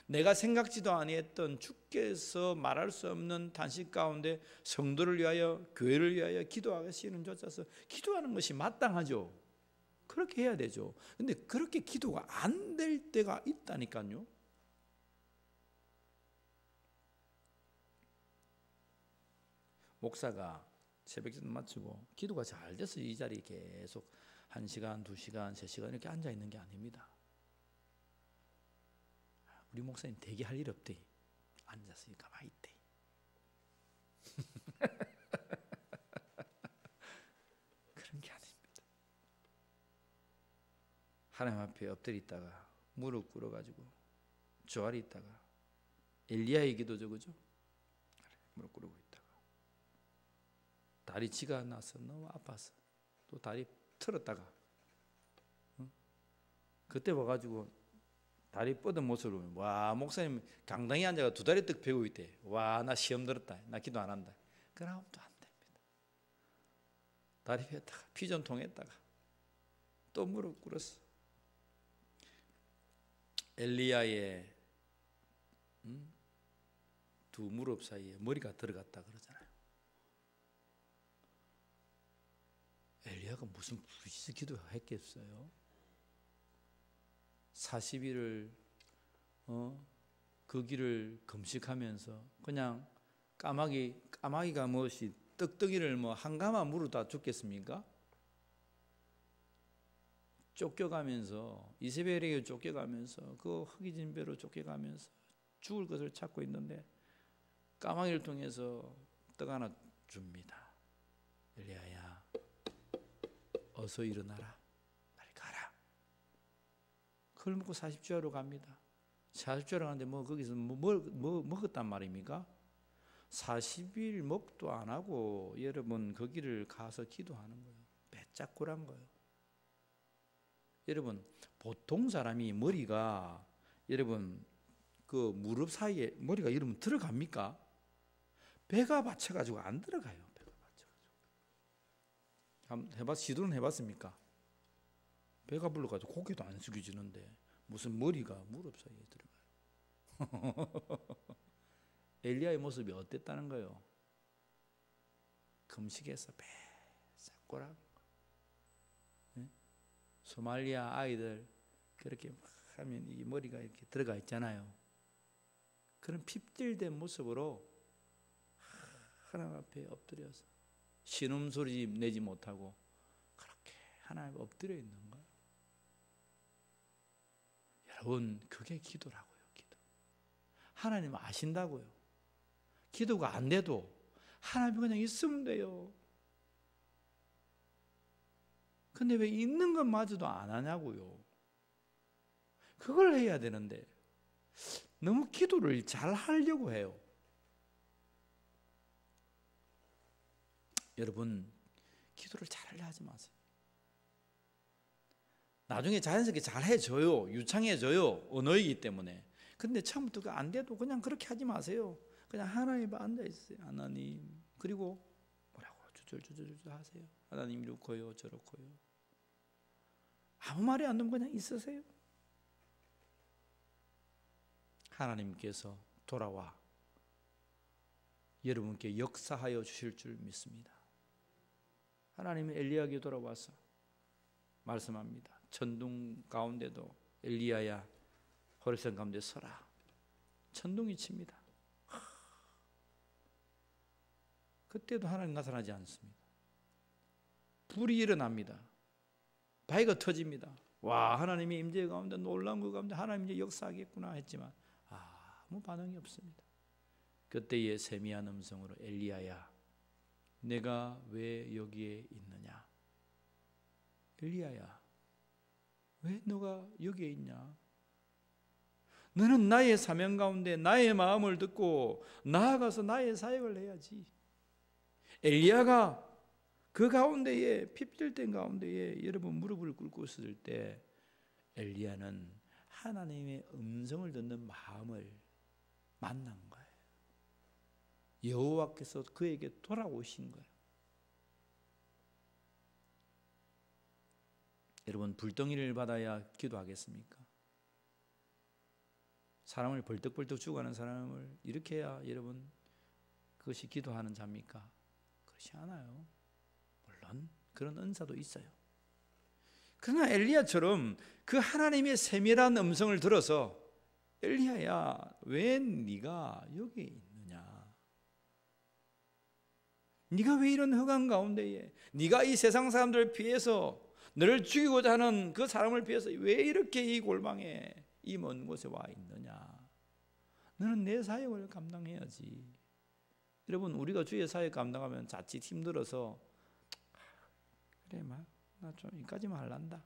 내가 생각지도 아니했던 주께서 말할 수 없는 탄식 가운데 성도를 위하여 교회를 위하여 기도하시는 조차서 기도하는 것이 마땅하죠. 그렇게 해야 되죠. 근데 그렇게 기도가 안 될 때가 있다니까요. 목사가 새벽기도 마치고 기도가 잘 돼서 이 자리에 계속 1시간, 2시간, 3시간 이렇게 앉아 있는 게 아닙니다. 우리 목사님 대기할 일 없대. 앉아서 가만히 있대. 그런 게 아닙니다. 하나님 앞에 엎드려 있다가 무릎 꿇어가지고 조아리 있다가 엘리야의 기도죠, 그죠? 무릎 꿇고 있다가 다리 지가 나서 너무 아파서 또 다리 틀었다가 그때 와가지고 다리 뻗은 모습으로 와 목사님 강당에 앉아가 2다리 떡 베고 있대. 와 나 시험 들었다. 나 기도 안 한다. 그러면 또 안 됩니다. 다리 폈다가 피전통 했다가 또 무릎 꿇었어. 엘리야의 두 무릎 사이에 머리가 들어갔다 그러잖아요. 엘리야가 무슨 부르짖어 기도했겠어요? 40일을 그 길을 금식하면서 그냥 까마귀가 무엇이 떡덩이를 뭐 한 가마 물어 다 죽겠습니까? 쫓겨가면서 이세벨에게 쫓겨가면서 그 흑이진 배로 쫓겨가면서 죽을 것을 찾고 있는데 까마귀를 통해서 떡 하나 줍니다. 엘리야야 어서 일어나라. 빨리 가라. 그걸 먹고 40주야로 갑니다. 40주야로 가는데 뭐 거기서 뭐 먹었단 말입니까? 40일 먹도 안 하고 여러분 거기를 가서 기도하는 거예요. 배짝꾸란 거예요. 여러분 보통 사람이 머리가 여러분 그 무릎 사이에 머리가 이러면 들어갑니까? 배가 받쳐가지고 안 들어가요. 배가 받쳐가지고. 한번 시도는 해봤습니까? 배가 불러가지고 고개도 안 숙여지는데 무슨 머리가 무릎 사이에 들어가요. 엘리야의 모습이 어땠다는 거예요? 금식해서 배싹고라는 거. 네? 소말리아 아이들 그렇게 막 하면 이 머리가 이렇게 들어가 있잖아요. 그런 핍들된 모습으로 하나님 앞에 엎드려서 신음소리 내지 못하고 그렇게 하나님 앞에 엎드려 있는 거예요. 여러분 그게 기도라고요. 기도. 하나님 아신다고요. 기도가 안 돼도 하나님 그냥 있으면 돼요. 근데 왜 있는 것마저도 안 하냐고요. 그걸 해야 되는데 너무 기도를 잘 하려고 해요. 여러분 기도를 잘 하려 하지 마세요. 나중에 자연스럽게 잘 해져요. 유창해져요. 언어이기 때문에. 근데 처음부터 안 돼도 그냥 그렇게 하지 마세요. 그냥 하나님 앞에 앉아있어요. 하나님. 그리고 뭐라고 주절주절 하세요. 하나님 이렇고요 저렇고요. 아무 말이 안 되면 그냥 있으세요. 하나님께서 돌아와 여러분께 역사하여 주실 줄 믿습니다. 하나님은 엘리야에게 돌아와서 말씀합니다. 천둥 가운데도 엘리야야 호레산 가운데 서라. 천둥이 칩니다. 그때도 하나님 나타나지 않습니다. 불이 일어납니다. 바위가 터집니다. 와, 하나님의 임재 가운데 놀라운 것 가운데 하나님 이제 역사하겠구나 했지만 아무 반응이 없습니다. 그때의 세미한 음성으로 엘리야야 내가 왜 여기에 있느냐. 엘리야야 왜 너가 여기에 있냐. 너는 나의 사명 가운데 나의 마음을 듣고 나아가서 나의 사역을 해야지. 엘리야가 그 가운데에 핍들된 가운데에 여러분 무릎을 꿇고 있을 때 엘리야는 하나님의 음성을 듣는 마음을 만난 거예요. 여호와께서 그에게 돌아오신 거예요. 여러분 불덩이를 받아야 기도하겠습니까? 사람을 벌떡벌떡 죽어가는 사람을 이렇게 해야 여러분 그것이 기도하는 자입니까? 그렇지 않아요. 물론 그런 은사도 있어요. 그러나 엘리야처럼 그 하나님의 세밀한 음성을 들어서 엘리야야 왜 네가 여기에 있느냐. 네가 왜 이런 흑암 가운데에 네가 이 세상 사람들을 피해서 너를 죽이고자 하는 그 사람을 피해서 왜 이렇게 이 골방에 이 먼 곳에 와 있느냐. 너는 내 사역을 감당해야지. 여러분 우리가 주의 사역 감당하면 자칫 힘들어서 그래 막 나 좀 여기까지만 할란다.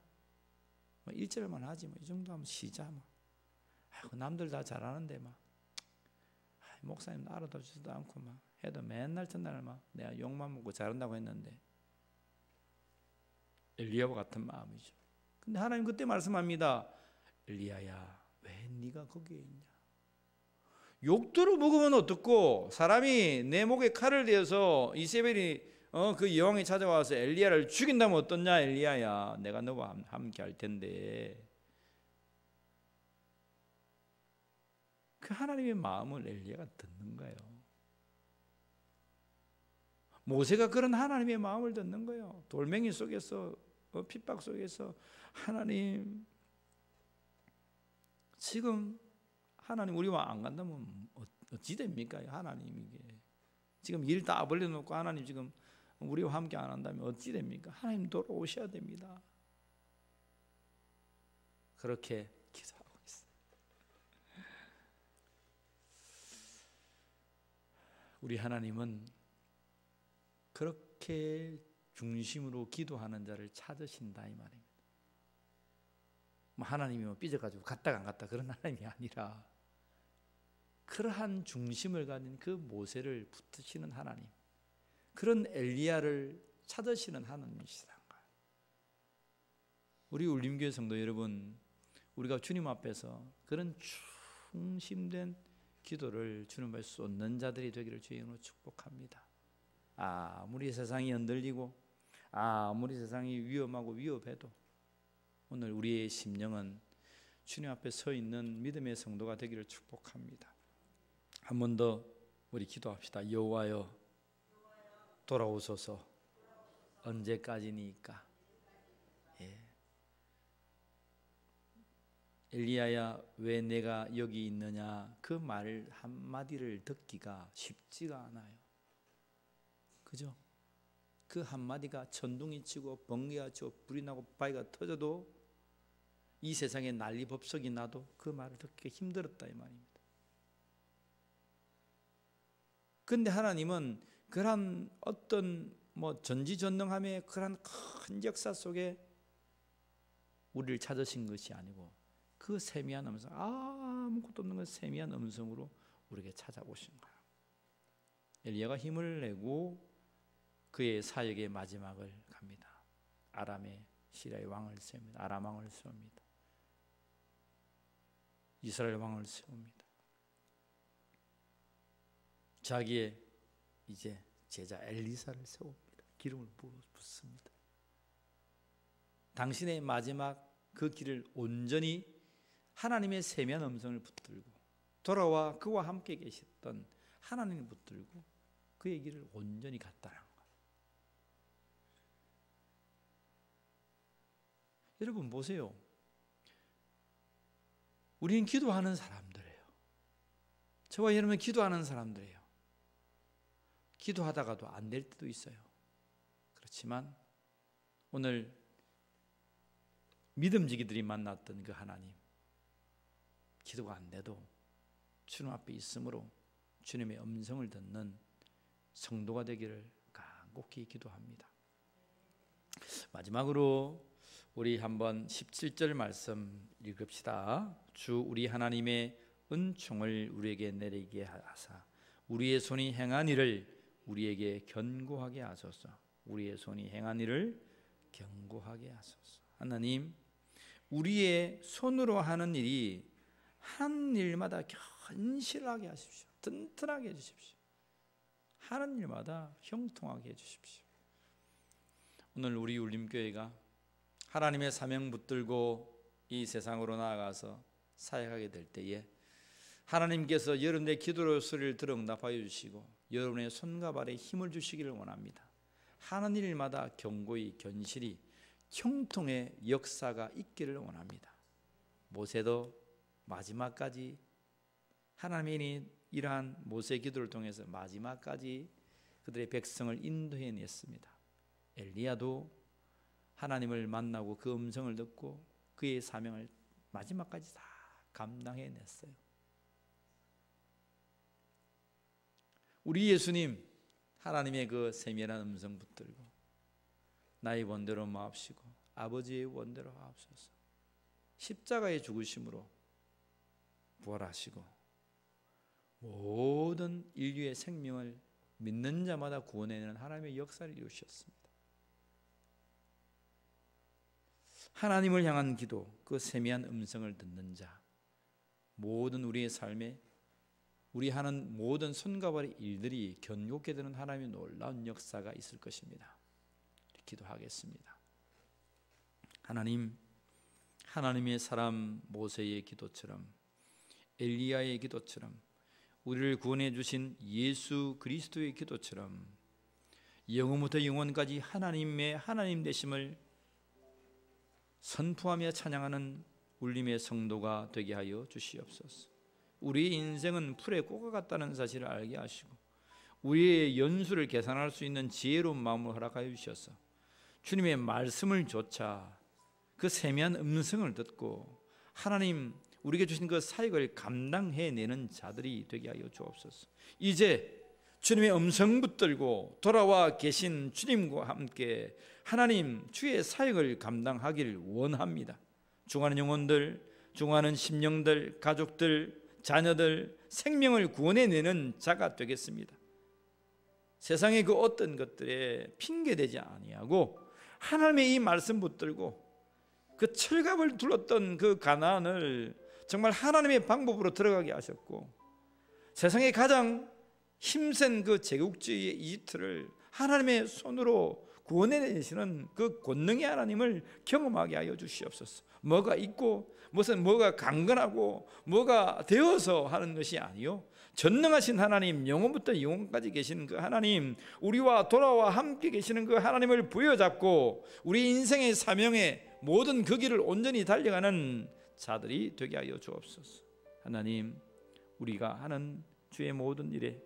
뭐 1절만 하지 뭐 이 정도 하면 쉬자 뭐. 아이고 남들 다 잘하는데 막 목사님 알아봐 주지도 않고 막 해도 맨날 전날 막 내가 욕만 먹고 잘한다고 했는데 엘리야와 같은 마음이죠. 근데 하나님 그때 말씀합니다. 엘리야야 왜 네가 거기에 있냐. 욕도로 먹으면 어떻고 사람이 내 목에 칼을 대어서 이세벨이 그 여왕이 찾아와서 엘리야를 죽인다면 어떻냐. 엘리야야 내가 너와 함께 할 텐데. 그 하나님의 마음을 엘리야가 듣는 거예요. 모세가 그런 하나님의 마음을 듣는 거예요. 돌멩이 속에서 핍박 속에서 하나님 지금 하나님 우리와 안 간다면 어찌 됩니까? 하나님 이게 지금 일 다 벌려놓고 하나님 지금 우리와 함께 안 한다면 어찌 됩니까? 하나님 돌아오셔야 됩니다. 그렇게 기도하고 있어요. 우리 하나님은 그렇게 중심으로 기도하는 자를 찾으신다 이 말입니다. 하나님이 삐져가지고 갔다가 안 갔다 그런 하나님이 아니라 그러한 중심을 가진 그 모세를 붙드시는 하나님, 그런 엘리야를 찾으시는 하나님이시다. 우리 울림교회 성도 여러분, 우리가 주님 앞에서 그런 중심된 기도를 주님 앞에 쏟는 자들이 되기를 주의 이름으로 축복합니다. 아무리 세상이 흔들리고 아무리 세상이 위험하고 위협해도 오늘 우리의 심령은 주님 앞에 서 있는 믿음의 성도가 되기를 축복합니다. 한 번 더 우리 기도합시다. 여호와여 돌아오소서. 언제까지니까? 엘리야야 왜 내가 여기 있느냐, 그 말 한마디를 듣기가 쉽지가 않아요. 그죠? 그 한마디가 천둥이 치고 번개가 치고 불이 나고 바위가 터져도 이 세상에 난리법석이 나도 그 말을 듣기가 힘들었다 이 말입니다. 그런데 하나님은 그러한 어떤 전지전능함의 그러한 큰 역사 속에 우리를 찾으신 것이 아니고 그 세미한 음성, 아무것도 없는 그 세미한 음성으로 우리에게 찾아오신 거야. 엘리야가 힘을 내고 그의 사역의 마지막을 갑니다. 아람의 시리아의 왕을 세웁니다. 아람 왕을 세웁니다. 이스라엘 왕을 세웁니다. 자기의 이제 제자 엘리사를 세웁니다. 기름을 붓습니다. 당신의 마지막 그 길을 온전히 하나님의 세미한 음성을 붙들고 돌아와 그와 함께 계셨던 하나님을 붙들고 그의 길을 온전히 갔다는 거예요. 여러분 보세요. 우리는 기도하는 사람들이에요. 저와 여러분은 기도하는 사람들이에요. 기도하다가도 안 될 때도 있어요. 그렇지만 오늘 믿음지기들이 만났던 그 하나님, 기도가 안 돼도 주님 앞에 있으므로 주님의 음성을 듣는 성도가 되기를 간곡히 기도합니다. 마지막으로 우리 한번 17절 말씀 읽읍시다. 주 우리 하나님의 은총을 우리에게 내리게 하사 우리의 손이 행한 일을 우리에게 견고하게 하소서. 우리의 손이 행한 일을 견고하게 하소서. 하나님, 우리의 손으로 하는 일이 하는 일마다 견실하게 하십시오. 튼튼하게 해주십시오. 하는 일마다 형통하게 해주십시오. 오늘 우리 울림교회가 하나님의 사명 붙들고 이 세상으로 나아가서 사역하게 될 때에 하나님께서 여러분의 기도의 소리를 들어 응답하여 주시고 여러분의 손과 발에 힘을 주시기를 원합니다. 하는 일마다 견고히 견실히 형통의 역사가 있기를 원합니다. 모세도 마지막까지 하나님이 이러한 모세의 기도를 통해서 마지막까지 그들의 백성을 인도해냈습니다. 엘리야도 하나님을 만나고 그 음성을 듣고 그의 사명을 마지막까지 다 감당해냈어요. 우리 예수님, 하나님의 그 세밀한 음성 붙들고 나의 원대로 마옵시고 아버지의 원대로 하옵소서. 십자가의 죽으심으로 부활하시고 모든 인류의 생명을 믿는 자마다 구원해내는 하나님의 역사를 이루셨습니다. 하나님을 향한 기도, 그 세미한 음성을 듣는 자, 모든 우리의 삶에 우리 하는 모든 손과 발의 일들이 견고하게 되는 하나님의 놀라운 역사가 있을 것입니다. 기도하겠습니다. 하나님, 하나님의 사람 모세의 기도처럼 엘리야의 기도처럼 우리를 구원해 주신 예수 그리스도의 기도처럼 영원부터 영원까지 하나님의 하나님 되심을 선포하며 찬양하는 울림의 성도가 되게 하여 주시옵소서. 우리의 인생은 풀의 꽃과 같다는 사실을 알게 하시고 우리의 연수를 계산할 수 있는 지혜로운 마음을 허락하여 주셔서 주님의 말씀을 조차 그 세미한 음성을 듣고 하나님 우리에게 주신 그 사역을 감당해내는 자들이 되게 하여 주옵소서. 이제 주님의 음성 붙들고 돌아와 계신 주님과 함께 하나님 주의 사역을 감당하기를 원합니다. 중하는 영혼들, 중하는 심령들, 가족들, 자녀들, 생명을 구원해내는 자가 되겠습니다. 세상의 그 어떤 것들에 핑계대지 아니하고 하나님의 이 말씀 붙들고 그 철갑을 둘렀던 그 가나안을 정말 하나님의 방법으로 들어가게 하셨고, 세상의 가장 힘센 그 제국주의의 이집트를 하나님의 손으로 구원해내시는 그 권능의 하나님을 경험하게 하여 주시옵소서. 뭐가 있고 무슨 뭐가 강건하고 뭐가 되어서 하는 것이 아니요, 전능하신 하나님, 영원부터 영원까지 계시는 그 하나님, 우리와 돌아와 함께 계시는 그 하나님을 부여잡고 우리 인생의 사명에 모든 그 길을 온전히 달려가는 자들이 되게 하여 주옵소서. 하나님, 우리가 하는 주의 모든 일에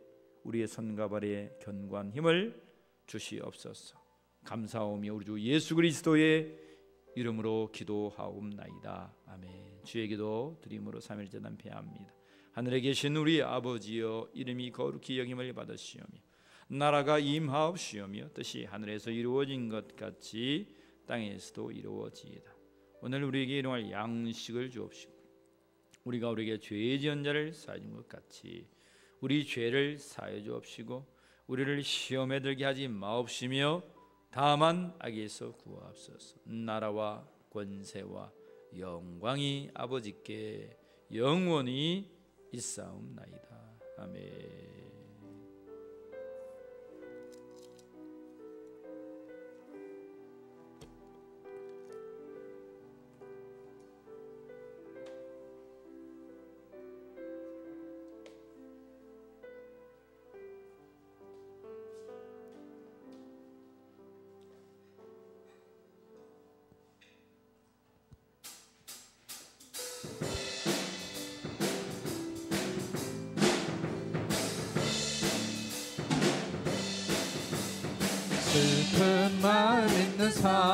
우리의 손과 발에 견고한 힘을 주시옵소서. 감사하오며 우리 주 예수 그리스도의 이름으로 기도하옵나이다. 아멘. 주의 기도 드림으로 삼일제단 패합니다. 하늘에 계신 우리 아버지여, 이름이 거룩히 여김을 받으시오며 나라가 임하옵시오며 뜻이 하늘에서 이루어진 것 같이 땅에서도 이루어지이다. 오늘 우리에게 일용할 양식을 주옵시고 우리가 우리에게 죄 지은 자를 사하여 준 것 같이 우리 죄를 사하여 주옵시고 우리를 시험에 들게 하지 마옵시며 다만 악에서 구하옵소서. 나라와 권세와 영광이 아버지께 영원히 있사옵나이다. 아멘. 슬픈 마음 있는